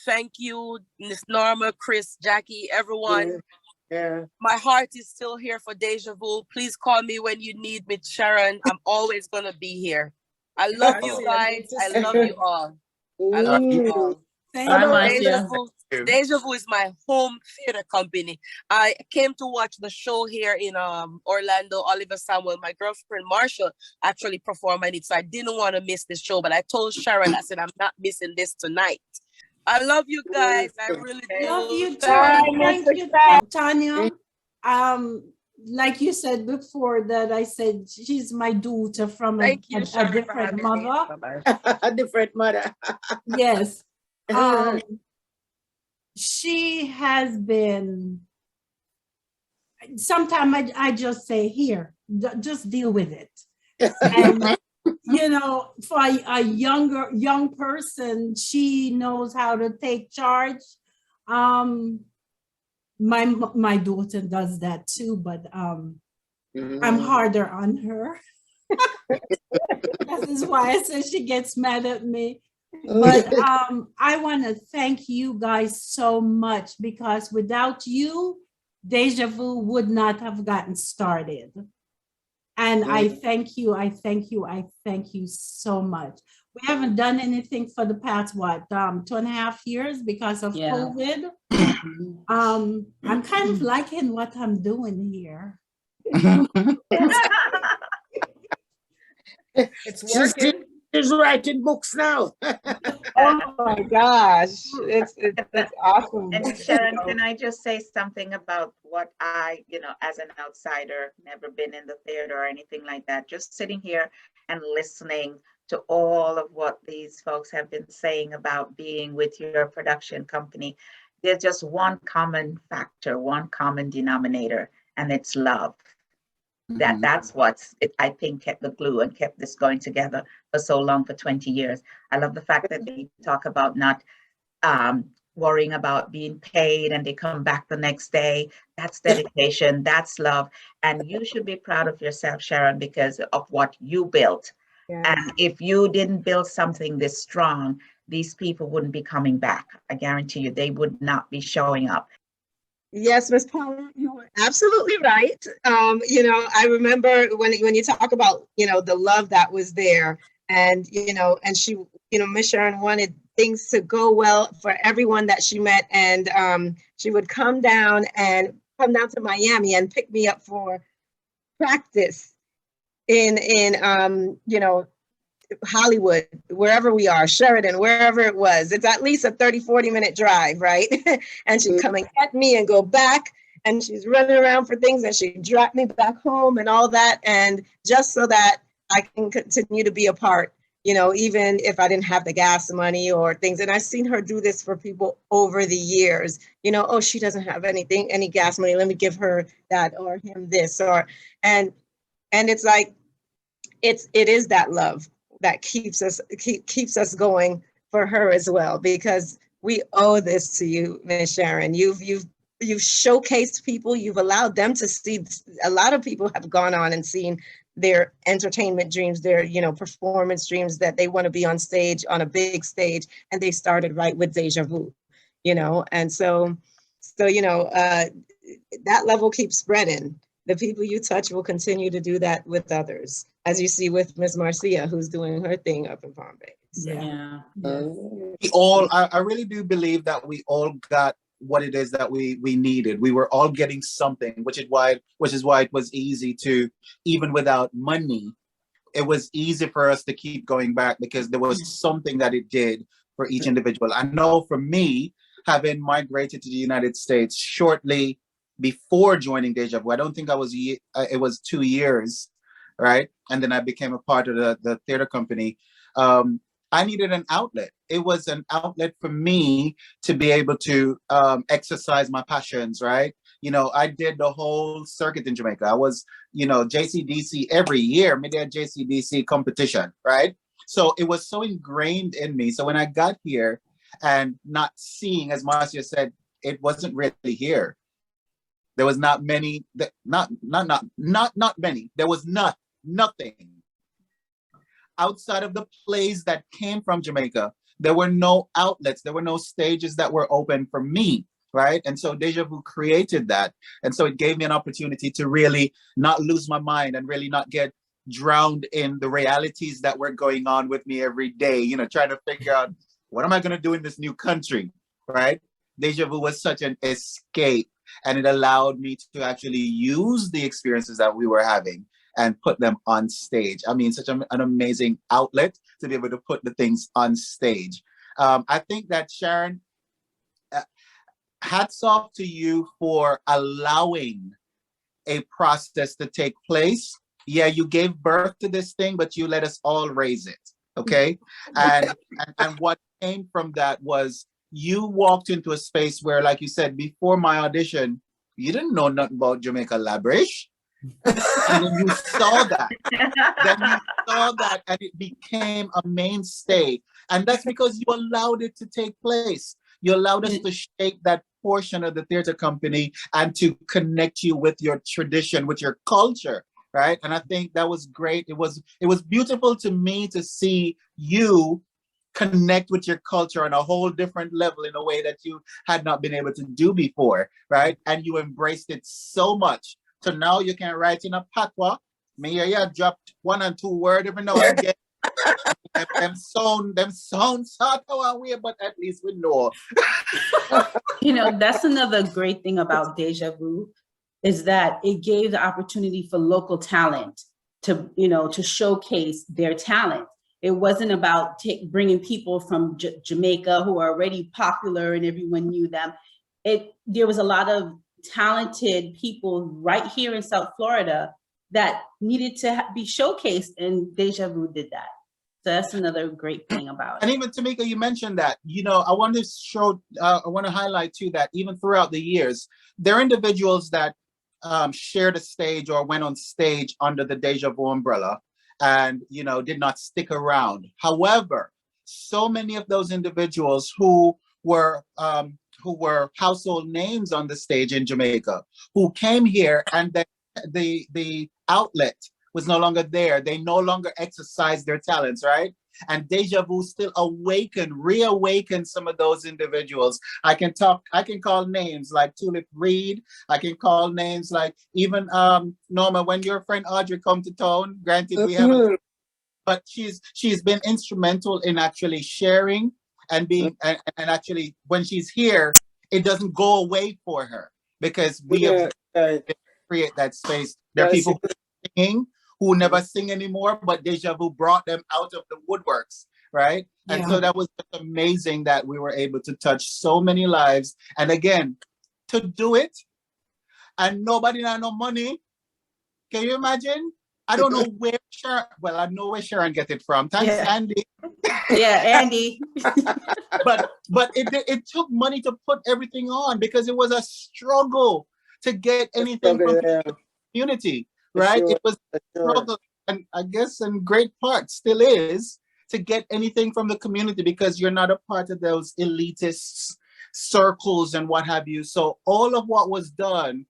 thank you, Miss Norma, Chris, Jackie, everyone. Yeah. My heart is still here for Deja Vu. Please call me when you need me, Sharon. I'm always going to be here. I love you guys. I love you all. I love you all. Deja Vu is my home theater company. I came to watch the show here in Orlando. Oliver Samuel, my girlfriend Marcia, actually performed in it, so I didn't want to miss this show. But I told Sharon, I said, I'm not missing this tonight. I love you guys. I really do. Love you too. Thank you, Tanya. Like you said before, that I said she's my daughter from a different mother. A different mother. Yes. She has been, sometimes I just say, here, just deal with it. And, you know, for a young person, she knows how to take charge. My daughter does that too, but I'm harder on her. That is why I said she gets mad at me. But I want to thank you guys so much because without you, Deja Vu would not have gotten started. And I thank you so much. We haven't done anything for the past, 2.5 years because of COVID. I'm kind of liking what I'm doing here. It's working. She's writing books now. Oh my gosh, it's awesome. And Sharon, can I just say something about what I, as an outsider, never been in the theater or anything like that, just sitting here and listening to all of what these folks have been saying about being with your production company. There's just one common factor, one common denominator, and it's love. That's what's, I think, kept the glue and kept this going together for so long, for 20 years. I love the fact that they talk about not worrying about being paid and they come back the next day. That's dedication, that's love. And you should be proud of yourself, Sharon, because of what you built. Yes. And if you didn't build something this strong, these people wouldn't be coming back. I guarantee you, they would not be showing up. Yes, Ms. Paula, you're absolutely right. I remember when you talk about, the love that was there and, and she, Miss Sharon wanted things to go well for everyone that she met. And she would come down to Miami and pick me up for practice in Hollywood, wherever we are, Sheridan, wherever it was, it's at least a 30-40 minute drive, right? And she'd come and get me and go back, and she's running around for things, and she'd drop me back home and all that, and just so that I can continue to be a part, you know, even if I didn't have the gas money or things. And I've seen her do this for people over the years, you know, oh, she doesn't have any gas money, let me give her that, or him this, or, and it's like, it is that love that keeps us going for her as well, because we owe this to you, Ms. Sharon. You've showcased people, you've allowed them to see. A lot of people have gone on and seen their entertainment dreams, their, you know, performance dreams, that they want to be on stage, on a big stage, and they started right with Deja Vu, you know. And so you know, that level keeps spreading. The people you touch will continue to do that with others, as you see with Miss Marcia, who's doing her thing up in Palm Bay. So. Yeah. We all, I really do believe that we all got what it is that we needed. We were all getting something, which is why it was easy to, even without money, it was easy for us to keep going back, because there was something that it did for each individual. I know for me, having migrated to the United States shortly before joining Deja Vu, I don't think it was 2 years, right? And then I became a part of the theater company. I needed an outlet. It was an outlet for me to be able to exercise my passions, right? You know, I did the whole circuit in Jamaica. I was, you know, JCDC every year, maybe a JCDC competition, right? So it was so ingrained in me. So when I got here and not seeing, as Marcia said, it wasn't really here. There was not many, not many. There was nothing. Outside of the plays that came from Jamaica, there were no outlets, there were no stages that were open for me, right? And so Deja Vu created that. And so it gave me an opportunity to really not lose my mind and really not get drowned in the realities that were going on with me every day, you know, trying to figure out, what am I going to do in this new country, right? Deja Vu was such an escape, and it allowed me to actually use the experiences that we were having and put them on stage. I mean, such an amazing outlet to be able to put the things on stage. I think that, Sharon, hats off to you for allowing a process to take place. Yeah, you gave birth to this thing, but you let us all raise it, okay? And what came from that was you walked into a space where, like you said, before my audition, you didn't know nothing about Jamaica Labrish. And then you saw that. And it became a mainstay. And that's because you allowed it to take place. You allowed us to shape that portion of the theater company and to connect you with your tradition, with your culture, right? And I think that was great. It was beautiful to me to see you connect with your culture on a whole different level in a way that you had not been able to do before, right? And you embraced it so much. So now you can write in a patois. Yeah, dropped 1 and 2 words every now and again. them sound sort of weird, but at least we know. You know, that's another great thing about Deja Vu, is that it gave the opportunity for local talent to, you know, to showcase their talent. It wasn't about bringing people from Jamaica who are already popular and everyone knew them. There was a lot of talented people right here in South Florida that needed to be showcased, and Deja Vu did that. So that's another great thing about it. And even Tamika, you mentioned that, you know, I want to highlight too that even throughout the years, there are individuals that shared a stage or went on stage under the Deja Vu umbrella and, you know, did not stick around. However, so many of those individuals who were household names on the stage in Jamaica, who came here and the outlet was no longer there. They no longer exercised their talents, right? And Deja Vu still reawakened some of those individuals. I can call names like Tulip Reed. I can call names like even Norma, when your friend Audrey come to town, granted we haven't, but she's been instrumental in actually sharing and being, and actually when she's here, it doesn't go away for her because we have create that space. There are people who are singing, who never sing anymore, but Deja Vu brought them out of the woodworks, right? And so that was just amazing that we were able to touch so many lives. And again, to do it and nobody had no money. Can you imagine? I don't know where Sharon, well, I know where Sharon get it from. Thanks, Andy. Yeah, Andy. but it took money to put everything on because it was a struggle to get anything from the community, right? It was a struggle, and I guess in great part still is, to get anything from the community because you're not a part of those elitist circles and what have you. So all of what was done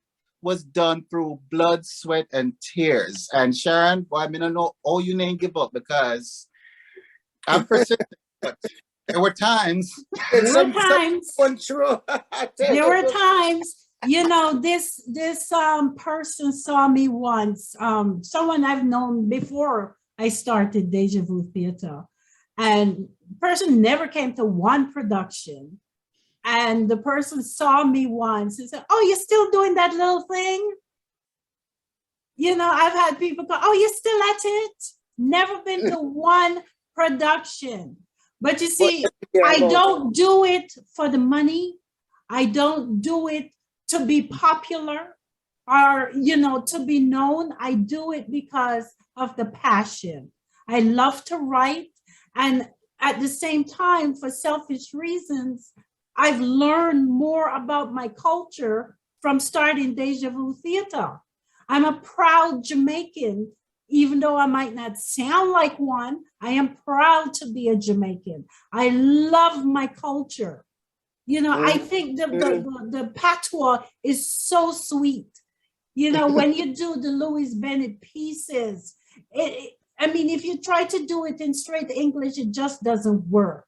through blood, sweat, and tears. And Sharon, well, I mean, I know all you name give up because I'm persistent, but there were times. There were times. There were times. You know, this person saw me once. Someone I've known before I started Deja Vu Theater, and the person never came to one production. And the person saw me once and said, "Oh, you're still doing that little thing?" You know, I've had people go, "Oh, you're still at it?" Never been to one production. But you see, I don't do it for the money. I don't do it to be popular or, you know, to be known. I do it because of the passion. I love to write. And at the same time, for selfish reasons, I've learned more about my culture from starting Deja Vu Theater. I'm a proud Jamaican, even though I might not sound like one. I am proud to be a Jamaican. I love my culture. You know, I think the patois is so sweet. You know, when you do the Louis Bennett pieces, I mean, if you try to do it in straight English, it just doesn't work.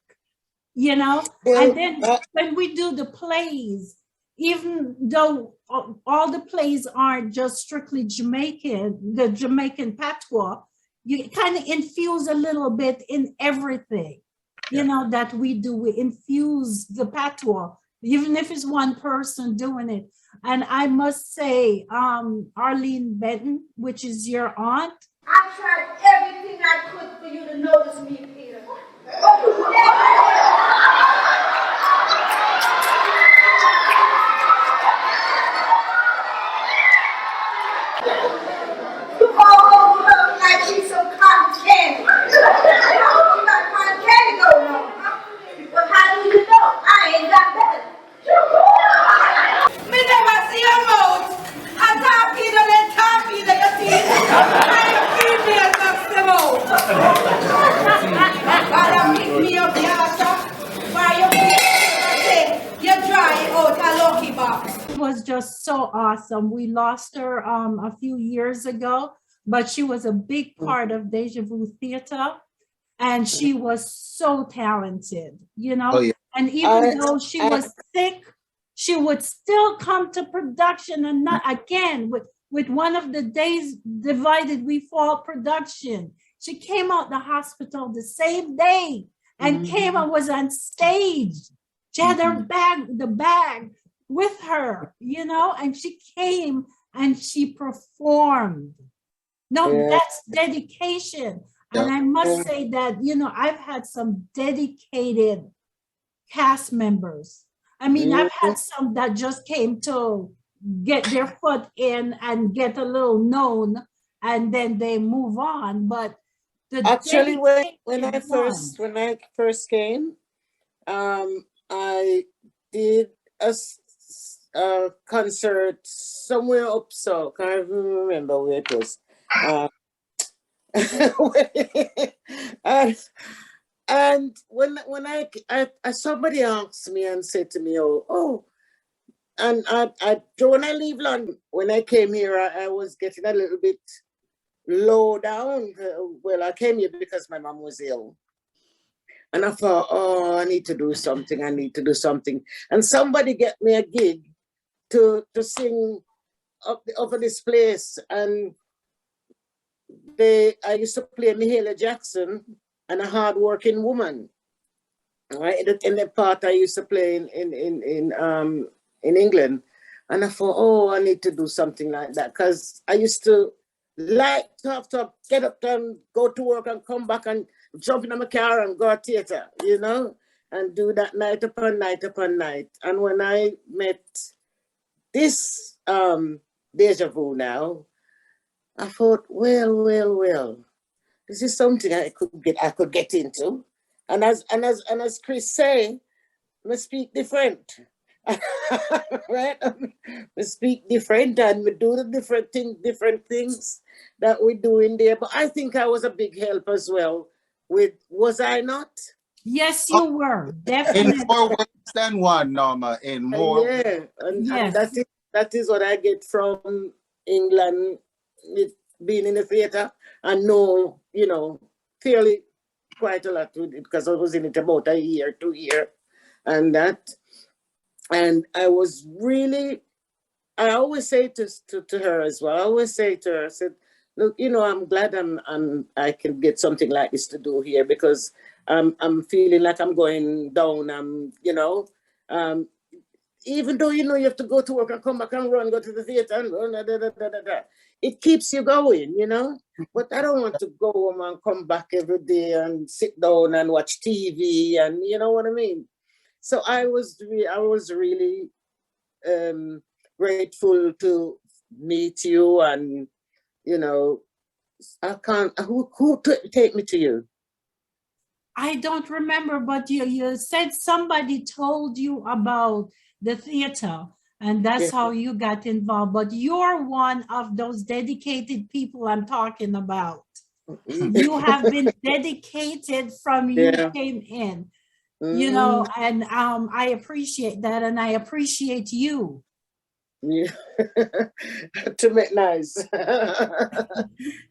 You know, and then when we do the plays, even though all the plays aren't just strictly Jamaican, the Jamaican patois, you kind of infuse a little bit in everything, you know, that we do. We infuse the patois, even if it's one person doing it. And I must say, Arlene Benton, which is your aunt. I tried everything I could for you to notice me, Peter. You all look like she's some cotton candy. You got cotton candy going on, huh? But how do you know? I ain't got that. Me never see a mouth. I talk either than talk either, you see. I'm female, that's the mouth. Gotta pick me up, yassa. Why you dry out a lucky box. It was just so awesome. We lost her a few years ago, but she was a big part of Deja Vu Theater, and she was so talented, you know. And even though she was sick, she would still come to production, and not again with one of the Days Divided We Fall production. She came out the hospital the same day and came and was on stage. She had her the bag with her, you know, and she came and she performed. No, that's dedication. And I must say that, you know, I've had some dedicated cast members. I mean, I've had some that just came to get their foot in and get a little known, and then they move on. But actually, when I first came, I did a concert somewhere up south. Can't even remember where it was. And when I somebody asked me and said to me, and when I leave London, when I came here, I was getting a little bit low down. Well, I came here because my mom was ill. And I thought, I need to do something. And somebody get me a gig to sing over this place. And I used to play Mahalia Jackson and a hard-working woman. Right? In the part I used to play in England. And I thought, I need to do something like that. Because I used to like to have to get up and go to work and come back and jump in my car and go to theater, you know, and do that night upon night upon night. And when I met this Deja Vu now, I thought, well, this is something I could get into. And as Chris say, I speak different. Right? We speak different and we do the different things that we do in there. But I think I was a big help as well was I not? Yes, you were, definitely. In more ways than one, Norma, in more. Yeah, and Yes. that is what I get from England, with being in the theater, and know, you know, fairly quite a lot with it, because I was in it about a year, 2 years, and that. And I was really, I always say to her as well, I always say to her, I said, look, you know, I'm glad I can get something like this to do here, because I'm feeling like I'm going down, you know, even though, you know, you have to go to work and come back and run, go to the theater and run, it keeps you going, you know, but I don't want to go home and come back every day and sit down and watch TV, and you know what I mean? So I was really grateful to meet you, and you know, I can't. Who take me to you? I don't remember, but you said somebody told you about the theater, and that's how you got involved. But you're one of those dedicated people I'm talking about. You have been dedicated from you came in. You know, and I appreciate that, and I appreciate you. Yeah. To make nice.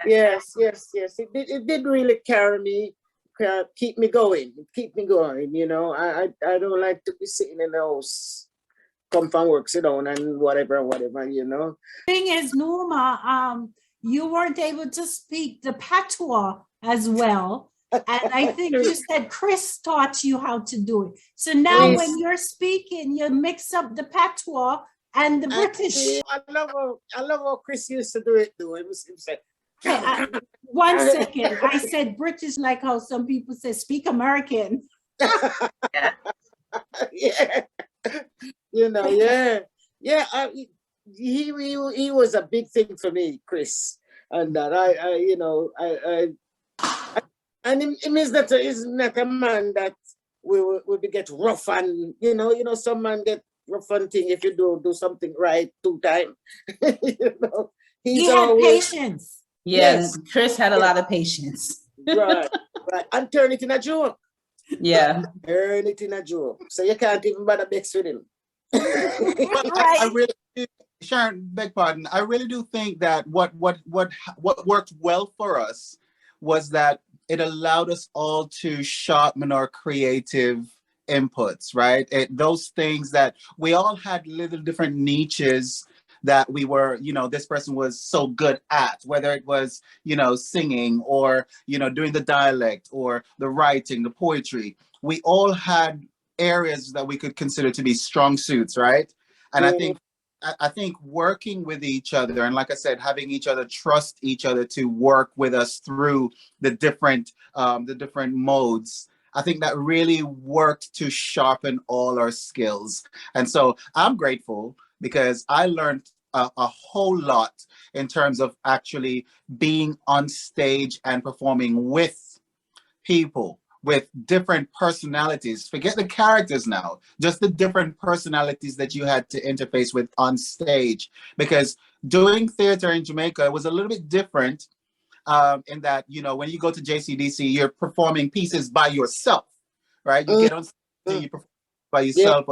Yes. It did really carry me, keep me going, you know. I don't like to be sitting in the house, come from work, sit down and whatever, you know. Thing is, Norma, you weren't able to speak the patois as well. And I think you said Chris taught you how to do it. So now when you're speaking, you mix up the patois and the British. I love how Chris used to do it, though. It was like, 1 second. I said British, like how some people say speak American. Yeah. You know, yeah. He was a big thing for me, Chris. And that I you know, and it means that is not a man that will get rough, and you know some man get rough and thing if you do something right 2 times. You know, he had patience. Yes, Chris had a lot of patience. Right, and turn it in a joke. Yeah, turn it in a joke, so you can't even bother mix with him. I really do, Sharon, beg pardon. I really do think that what worked well for us was that it allowed us all to sharpen our creative inputs, right? Those things that we all had little different niches that we were, you know, this person was so good at, whether it was, you know, singing or, you know, doing the dialect or the writing, the poetry. We all had areas that we could consider to be strong suits, right? And I think working with each other, and like I said, having each other trust each other to work with us through the different modes, I think that really worked to sharpen all our skills. And so I'm grateful because I learned a whole lot in terms of actually being on stage and performing with people with different personalities. Forget the characters now, just the different personalities that you had to interface with on stage. Because doing theater in Jamaica was a little bit different in that, you know, when you go to JCDC, you're performing pieces by yourself, right? You get on stage and you perform by yourself,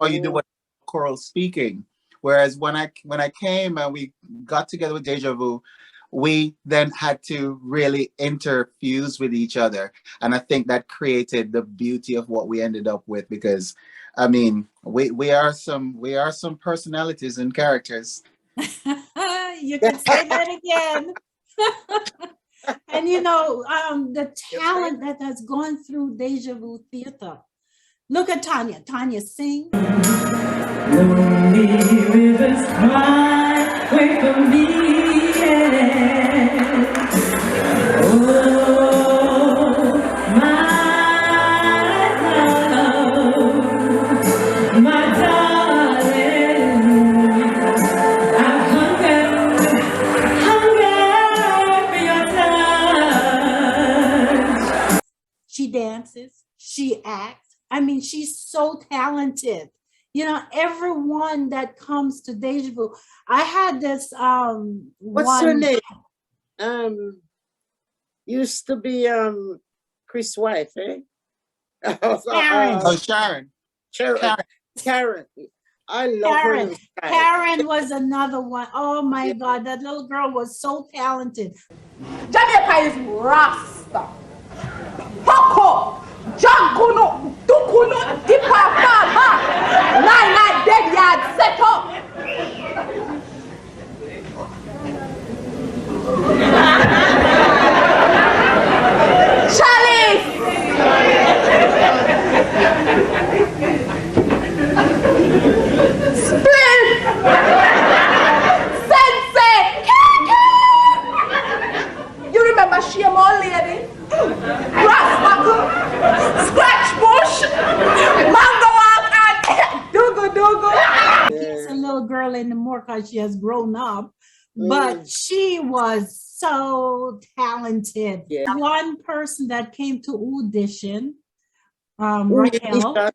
or you do what choral speaking. Whereas when I came and we got together with Deja Vu, we then had to really interfuse with each other. And I think that created the beauty of what we ended up with, because I mean, we are some personalities and characters. You can say that again. And you know, the talent that has gone through Deja Vu Theater. Look at Tanya. Tanya, sing. Lonely rivers cry, wait for me. Yeah. She dances, she acts. I mean, she's so talented. You know, everyone that comes to Deja Vu. I had this What's her name? Used to be Chris' wife, eh? Karen. Sharon. Karen. I love her. Karen was another one. Oh my God, that little girl was so talented. Jamaica is Rasta. Hoko, Jankuno, Dukuno, Dipa Fama. Nine dead yard set up. Charlie! Split! Sensei! You remember she a old lady? Grass buckle, scratch bush, mango walk, and dogo. She's a little girl anymore because she has grown up, but she was so talented. Yeah. One person that came to audition, Raquel,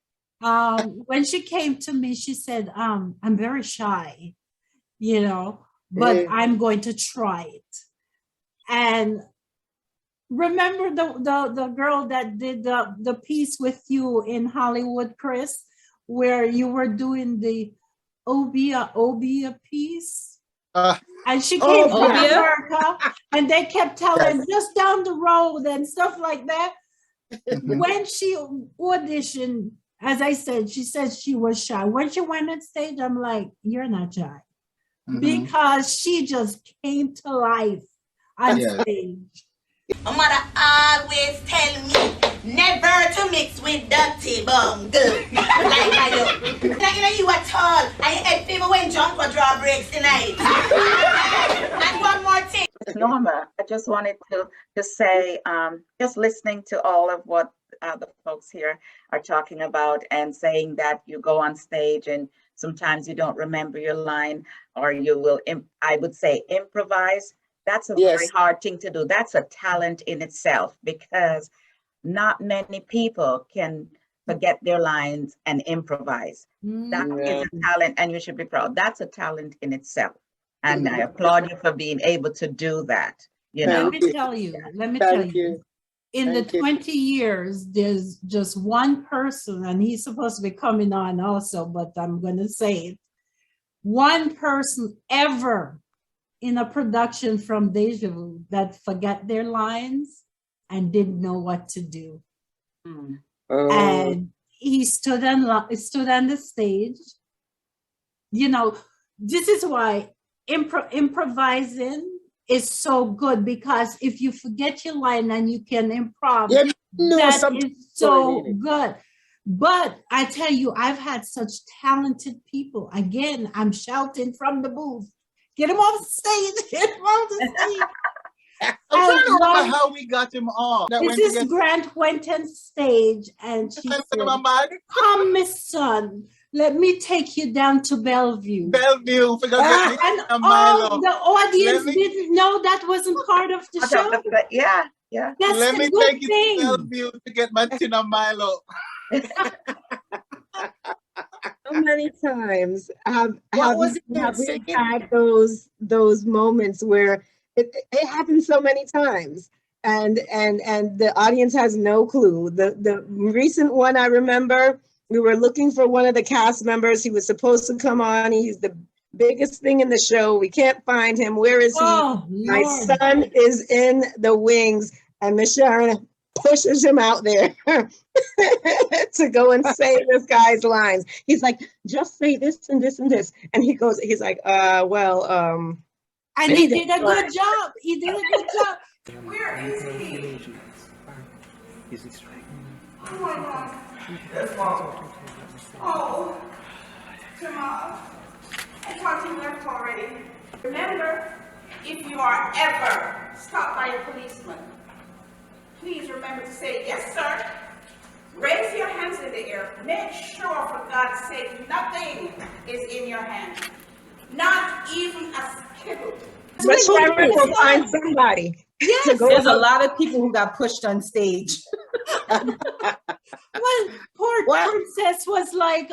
when she came to me, she said, I'm very shy, you know, but I'm going to try it. And remember the girl that did the piece with you in Hollywood, Chris, where you were doing the Obia piece? And she came from America, and they kept telling just down the road and stuff like that. When she auditioned, as I said, she said she was shy. When she went on stage, I'm like, you're not shy. Because she just came to life on stage. My mother always tell me never to mix with dirty bum girl. Like I do. Like you at all. I had fever when Junko draw breaks tonight. And one more thing. Norma, I just wanted to say, just listening to all of what the folks here are talking about and saying that you go on stage and sometimes you don't remember your line, or you will, I would say, improvise. That's a very hard thing to do. That's a talent in itself, because not many people can forget their lines and improvise. That is a talent, and you should be proud. That's a talent in itself. And I applaud you for being able to do that. You know? Let me tell you, in the 20 years, there's just one person, and he's supposed to be coming on also, but I'm going to say it. One person ever in a production from Deja Vu that forgot their lines and didn't know what to do. And he stood on the stage. You know, this is why improvising is so good, because if you forget your line and you can improv, that is so good. But I tell you, I've had such talented people. Again, I'm shouting from the booth. Get him off the stage. Get him off the stage. I'm trying to remember how we got him off. Mrs. Grant went on stage and she said, come, Miss Son, let me take you down to Bellevue. And the audience didn't know that wasn't part of the show. That's let me good take you to Bellevue to get my Tina Milo. So many times have we had those moments where it happens so many times, and the audience has no clue. The recent one I remember, we were looking for one of the cast members. He was supposed to come on. He's the biggest thing in the show. We can't find him. Where is he? My son is in the wings, and Miss Sharon pushes him out there to go and say this guy's lines. He's like, just say this and this and this. And he's like, and he did a good job. He did a good job. Where is he? Oh my God. Oh, Jamal. I thought you left already. Remember, if you are ever stopped by a policeman, please remember to say, yes, sir. Raise your hands in the air. Make sure, for God's sake, nothing is in your hand. Not even a skittle. But Sharon will find somebody. Yes. There's a lot of people who got pushed on stage. Well, poor Princess was like,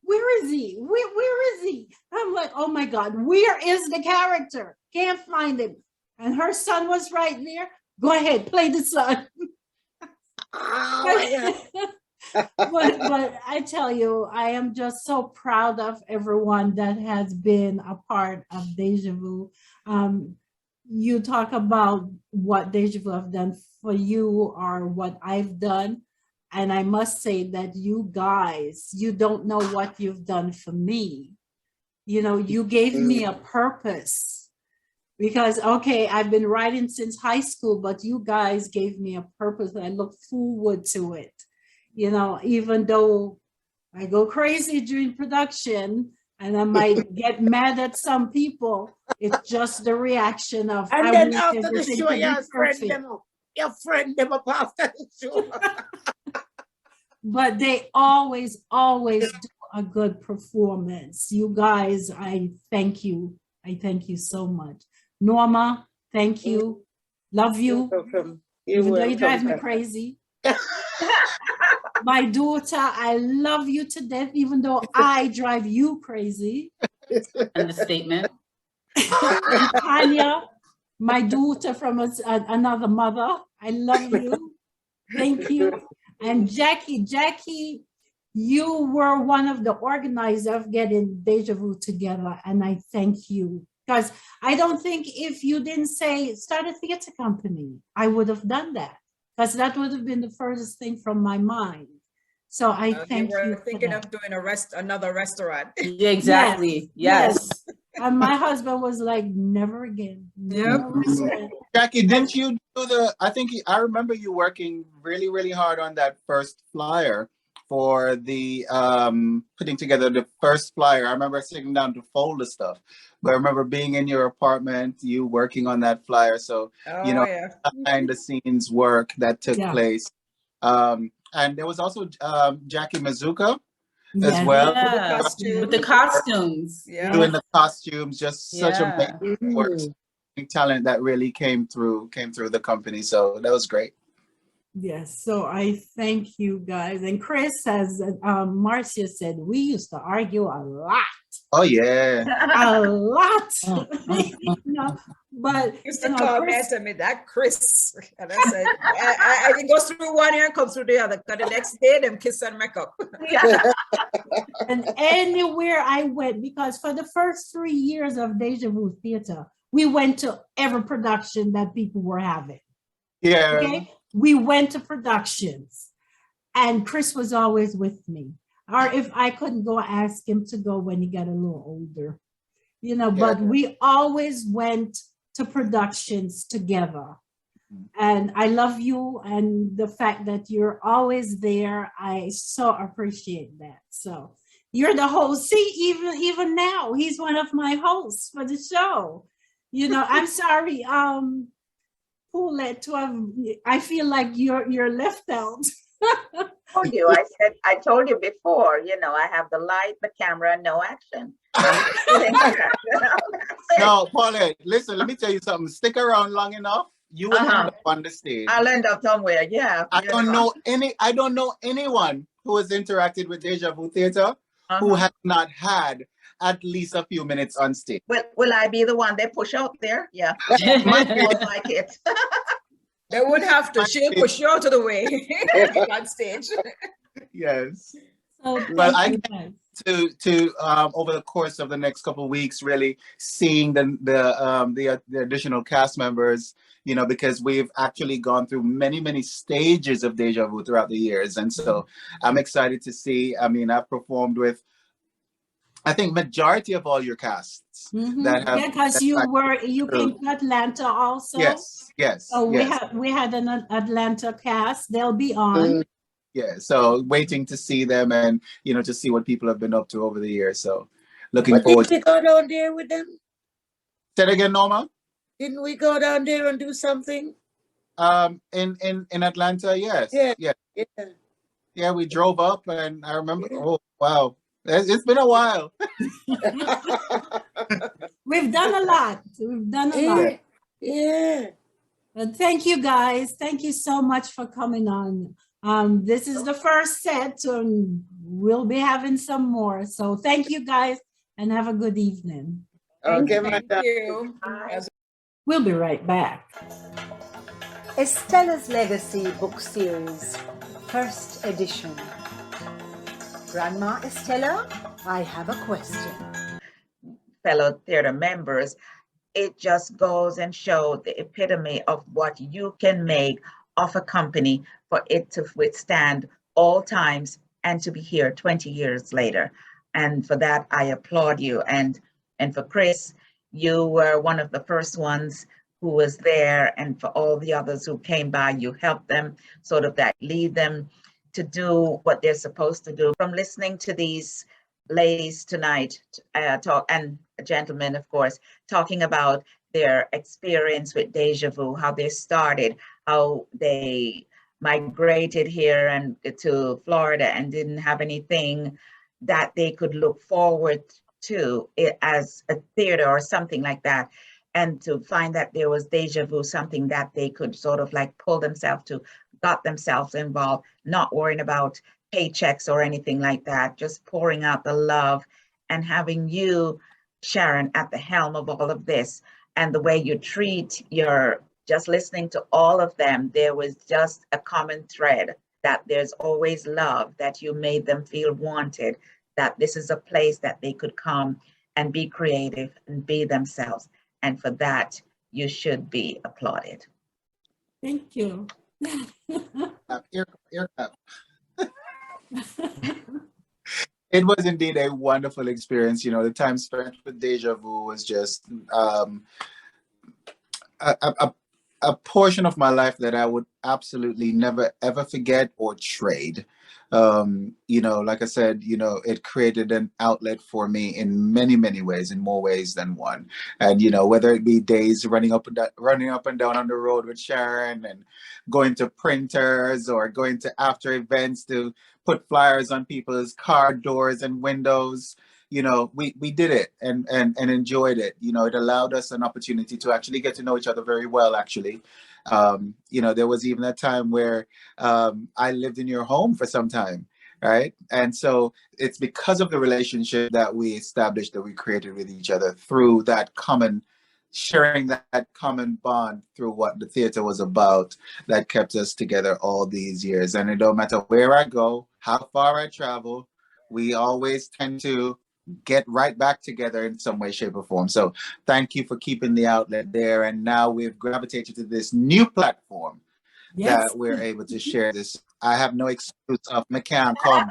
where is he? Where is he? I'm like, oh my God, where is the character? Can't find him. And her son was right there. Go ahead, play the son. But I tell you, I am just so proud of everyone that has been a part of Deja Vu. You talk about what Deja Vu have done for you or what I've done. And I must say that you guys, you don't know what you've done for me. You know, you gave me a purpose. Because, okay, I've been writing since high school, but you guys gave me a purpose. I look forward to it. You know, even though I go crazy during production and I might get mad at some people, it's just the reaction of, and I then want after the everything show, to be your friend them up after the show. But they always do a good performance. You guys, I thank you. I thank you so much. Norma, thank you. Love you. Even though you drive me crazy. My daughter, I love you to death, even though I drive you crazy. Understatement. Tanya, my daughter from another mother, I love you. Thank you. And Jackie, you were one of the organizers of getting Deja Vu together, and I thank you. Because I don't think if you didn't say, start a theater company, I would have done that. Because that would have been the furthest thing from my mind. So I thank you. We're thinking of doing another restaurant. Yeah, exactly. Yes. And my husband was like, never again. Jackie, didn't you do I remember you working really, really hard on that first flyer for the putting together the first flyer. I remember sitting down to fold the stuff, but I remember being in your apartment, you working on that flyer. So, behind the scenes work that took place. And there was also Jackie Mazuka as well. Yeah. With the costumes. Doing the costumes, just such amazing work. Talent that really came through the company. So that was great. Yes, so I thank you guys. And Chris, as Marcia said, we used to argue a lot. Oh yeah, a lot. But used to comment on me that Chris, and I said, I it goes through one ear and comes through the other. Because the next day, them kiss and make up. And anywhere I went, because for the first 3 years of Deja Vu Theater, we went to every production that people were having. Yeah. Okay? We went to productions and Chris was always with me. Or if I couldn't go, ask him to go when he got a little older. You know, but we always went to productions together. And I love you, and the fact that you're always there, I so appreciate that. So you're the host. See, even now, he's one of my hosts for the show. You know, I'm sorry, Paulette, I feel like you're left out. I told you before, you know, I have the light, the camera, no action. No, Paulette, listen, let me tell you something. Stick around long enough, you will end up on the stage. I'll end up somewhere, yeah. I don't know anyone who has interacted with Deja Vu Theater who has not had at least a few minutes on stage. Will I be the one they push out there? Yeah. Might like it. They would have to. She'll push you out of the way on stage. Yes. Well, I get to over the course of the next couple of weeks, really seeing the additional cast members, you know, because we've actually gone through many stages of Deja Vu throughout the years, and so I'm excited to see. I mean, I've performed with, I think, majority of all your casts that have. Yeah, because you came to Atlanta also. Yes. So we had an Atlanta cast. They'll be on. Yeah, so waiting to see them and, you know, to see what people have been up to over the years. So looking forward. Did you go down there with them? Say it again, Norma. Didn't we go down there and do something? In Atlanta, yes. Yeah. Yeah. Yeah. Yeah, we drove up and I remember, oh, wow. It's been a while. We've done a lot. We've done a lot. Yeah. But thank you guys. Thank you so much for coming on. This is the first set, and we'll be having some more. So thank you guys and have a good evening. Okay, Thank you. We'll be right back. Estella's Legacy Book Series, First Edition. Grandma Estella, I have a question. Fellow theater members, it just goes and shows the epitome of what you can make of a company for it to withstand all times and to be here 20 years later. And for that, I applaud you. And for Chris, you were one of the first ones who was there, and for all the others who came by, you helped them, sort of that lead them to do what they're supposed to do. From listening to these ladies tonight talk, and gentlemen, of course, talking about their experience with Deja Vu, how they started, how they migrated here and to Florida and didn't have anything that they could look forward to it as a theater or something like that. And to find that there was Deja Vu, something that they could sort of like pull themselves to, got themselves involved, not worrying about paychecks or anything like that, just pouring out the love and having you, Sharon, at the helm of all of this. And the way you treat just listening to all of them, there was just a common thread that there's always love, that you made them feel wanted, that this is a place that they could come and be creative and be themselves. And for that, you should be applauded. Thank you. Ear clap. It was indeed a wonderful experience. You know, the time spent with Deja Vu was just a portion of my life that I would absolutely never ever forget or trade. You know, like I said, you know, it created an outlet for me in many, many ways, in more ways than one. And, you know, whether it be days running up and down on the road with Sharon, and going to printers or going to after events to put flyers on people's car doors and windows, you know, we did it and enjoyed it. You know, it allowed us an opportunity to actually get to know each other very well, actually. You know, there was even a time where I lived in your home for some time, right? And so it's because of the relationship that we established, that we created with each other through that common, sharing that common bond through what the theater was about, that kept us together all these years. And it don't matter where I go, how far I travel, we always tend to get right back together in some way, shape, or form. So thank you for keeping the outlet there. And now we've gravitated to this new platform that we're able to share this. I have no excuse of I can't come.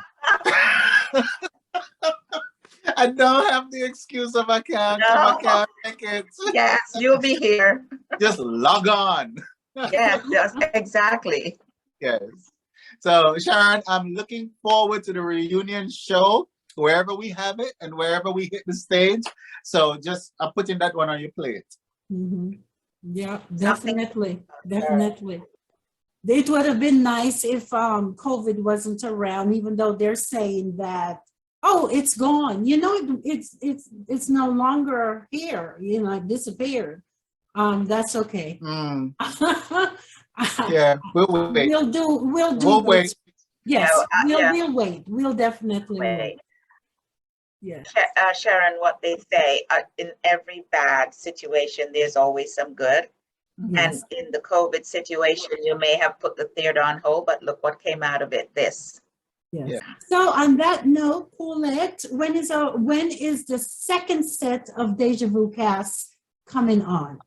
I don't have the excuse of I can't come, I can't make it. Yes, you'll be here. Just log on. Yes, yes, exactly. Yes. So Sharon, I'm looking forward to the reunion show, wherever we have it and wherever we hit the stage. So just I'm putting that one on your plate. Mm-hmm. Yeah, definitely. Definitely. It would have been nice if COVID wasn't around, even though they're saying that, oh, it's gone. You know, it's no longer here. You know, it disappeared. That's okay. Yeah, we'll wait. We'll wait. Yes, we'll wait. We'll definitely wait. Yeah. Sharon, what they say, in every bad situation, there's always some good. Yes. And in the COVID situation, you may have put the theater on hold, but look what came out of it, this. Yes. Yeah. So on that note, Paulette, when is the second set of Deja Vu casts coming on?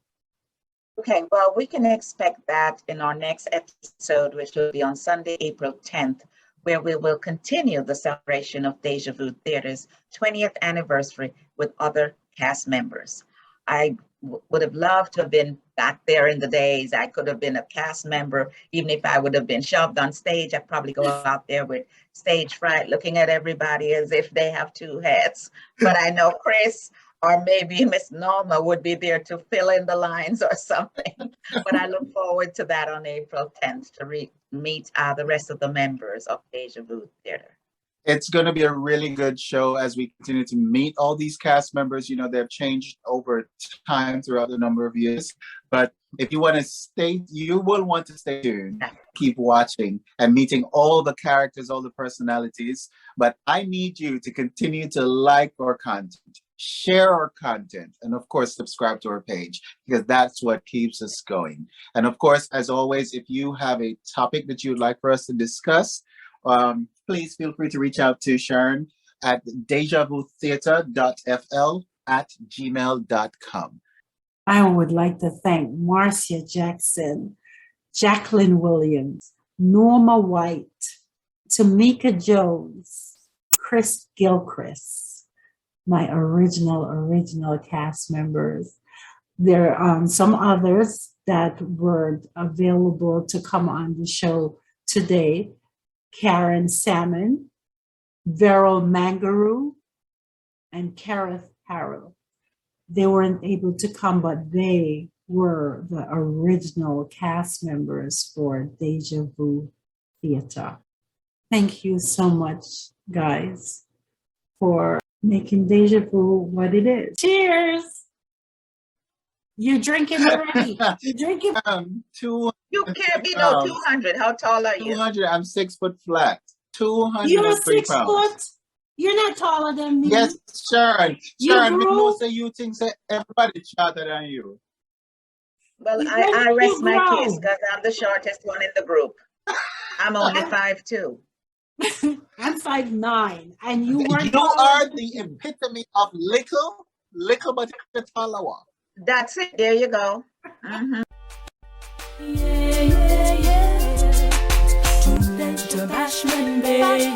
Okay, well, we can expect that in our next episode, which will be on Sunday, April 10th, where we will continue the celebration of Deja Vu Theater's 20th anniversary with other cast members. I would have loved to have been back there in the days. I could have been a cast member, even if I would have been shoved on stage. I'd probably go out there with stage fright, looking at everybody as if they have two heads. But I know Chris, Or maybe Miss Norma would be there to fill in the lines or something. But I look forward to that on April 10th to meet the rest of the members of Deja Vu Theater. It's going to be a really good show as we continue to meet all these cast members. You know, they've changed over time throughout the number of years. But if you want to stay, you will want to stay tuned, keep watching and meeting all the characters, all the personalities. But I need you to continue to like our content, share our content, and of course, subscribe to our page, because that's what keeps us going. And of course, as always, if you have a topic that you'd like for us to discuss, please feel free to reach out to Sharon at dejavutheater.fl@gmail.com. I would like to thank Marcia Jackson, Jacqueline Williams, Norma White, Tamika Jones, Chris Gilchrist, my original cast members. There are some others that were available to come on the show today. Karen Salmon, Vero Mangaroo, and Kareth Harrell. They weren't able to come, but they were the original cast members for Deja Vu Theater. Thank you so much, guys, for making Deja Vu what it is. Cheers! You're drinking already. You're drinking. You can't be no 200. How tall are you? 200. I'm 6 foot flat. 203 You're 6 pounds. foot. You're not taller than me. Yes, Sharon. Sharon, grew? most of you think that everybody shorter than you. Well, I rest my case because I'm the shortest one in the group. I'm only 5'2". I'm 5'9", and you were. You are the epitome of little but a taller one. That's it. There you go. Mm-hmm. To Bashment Bay.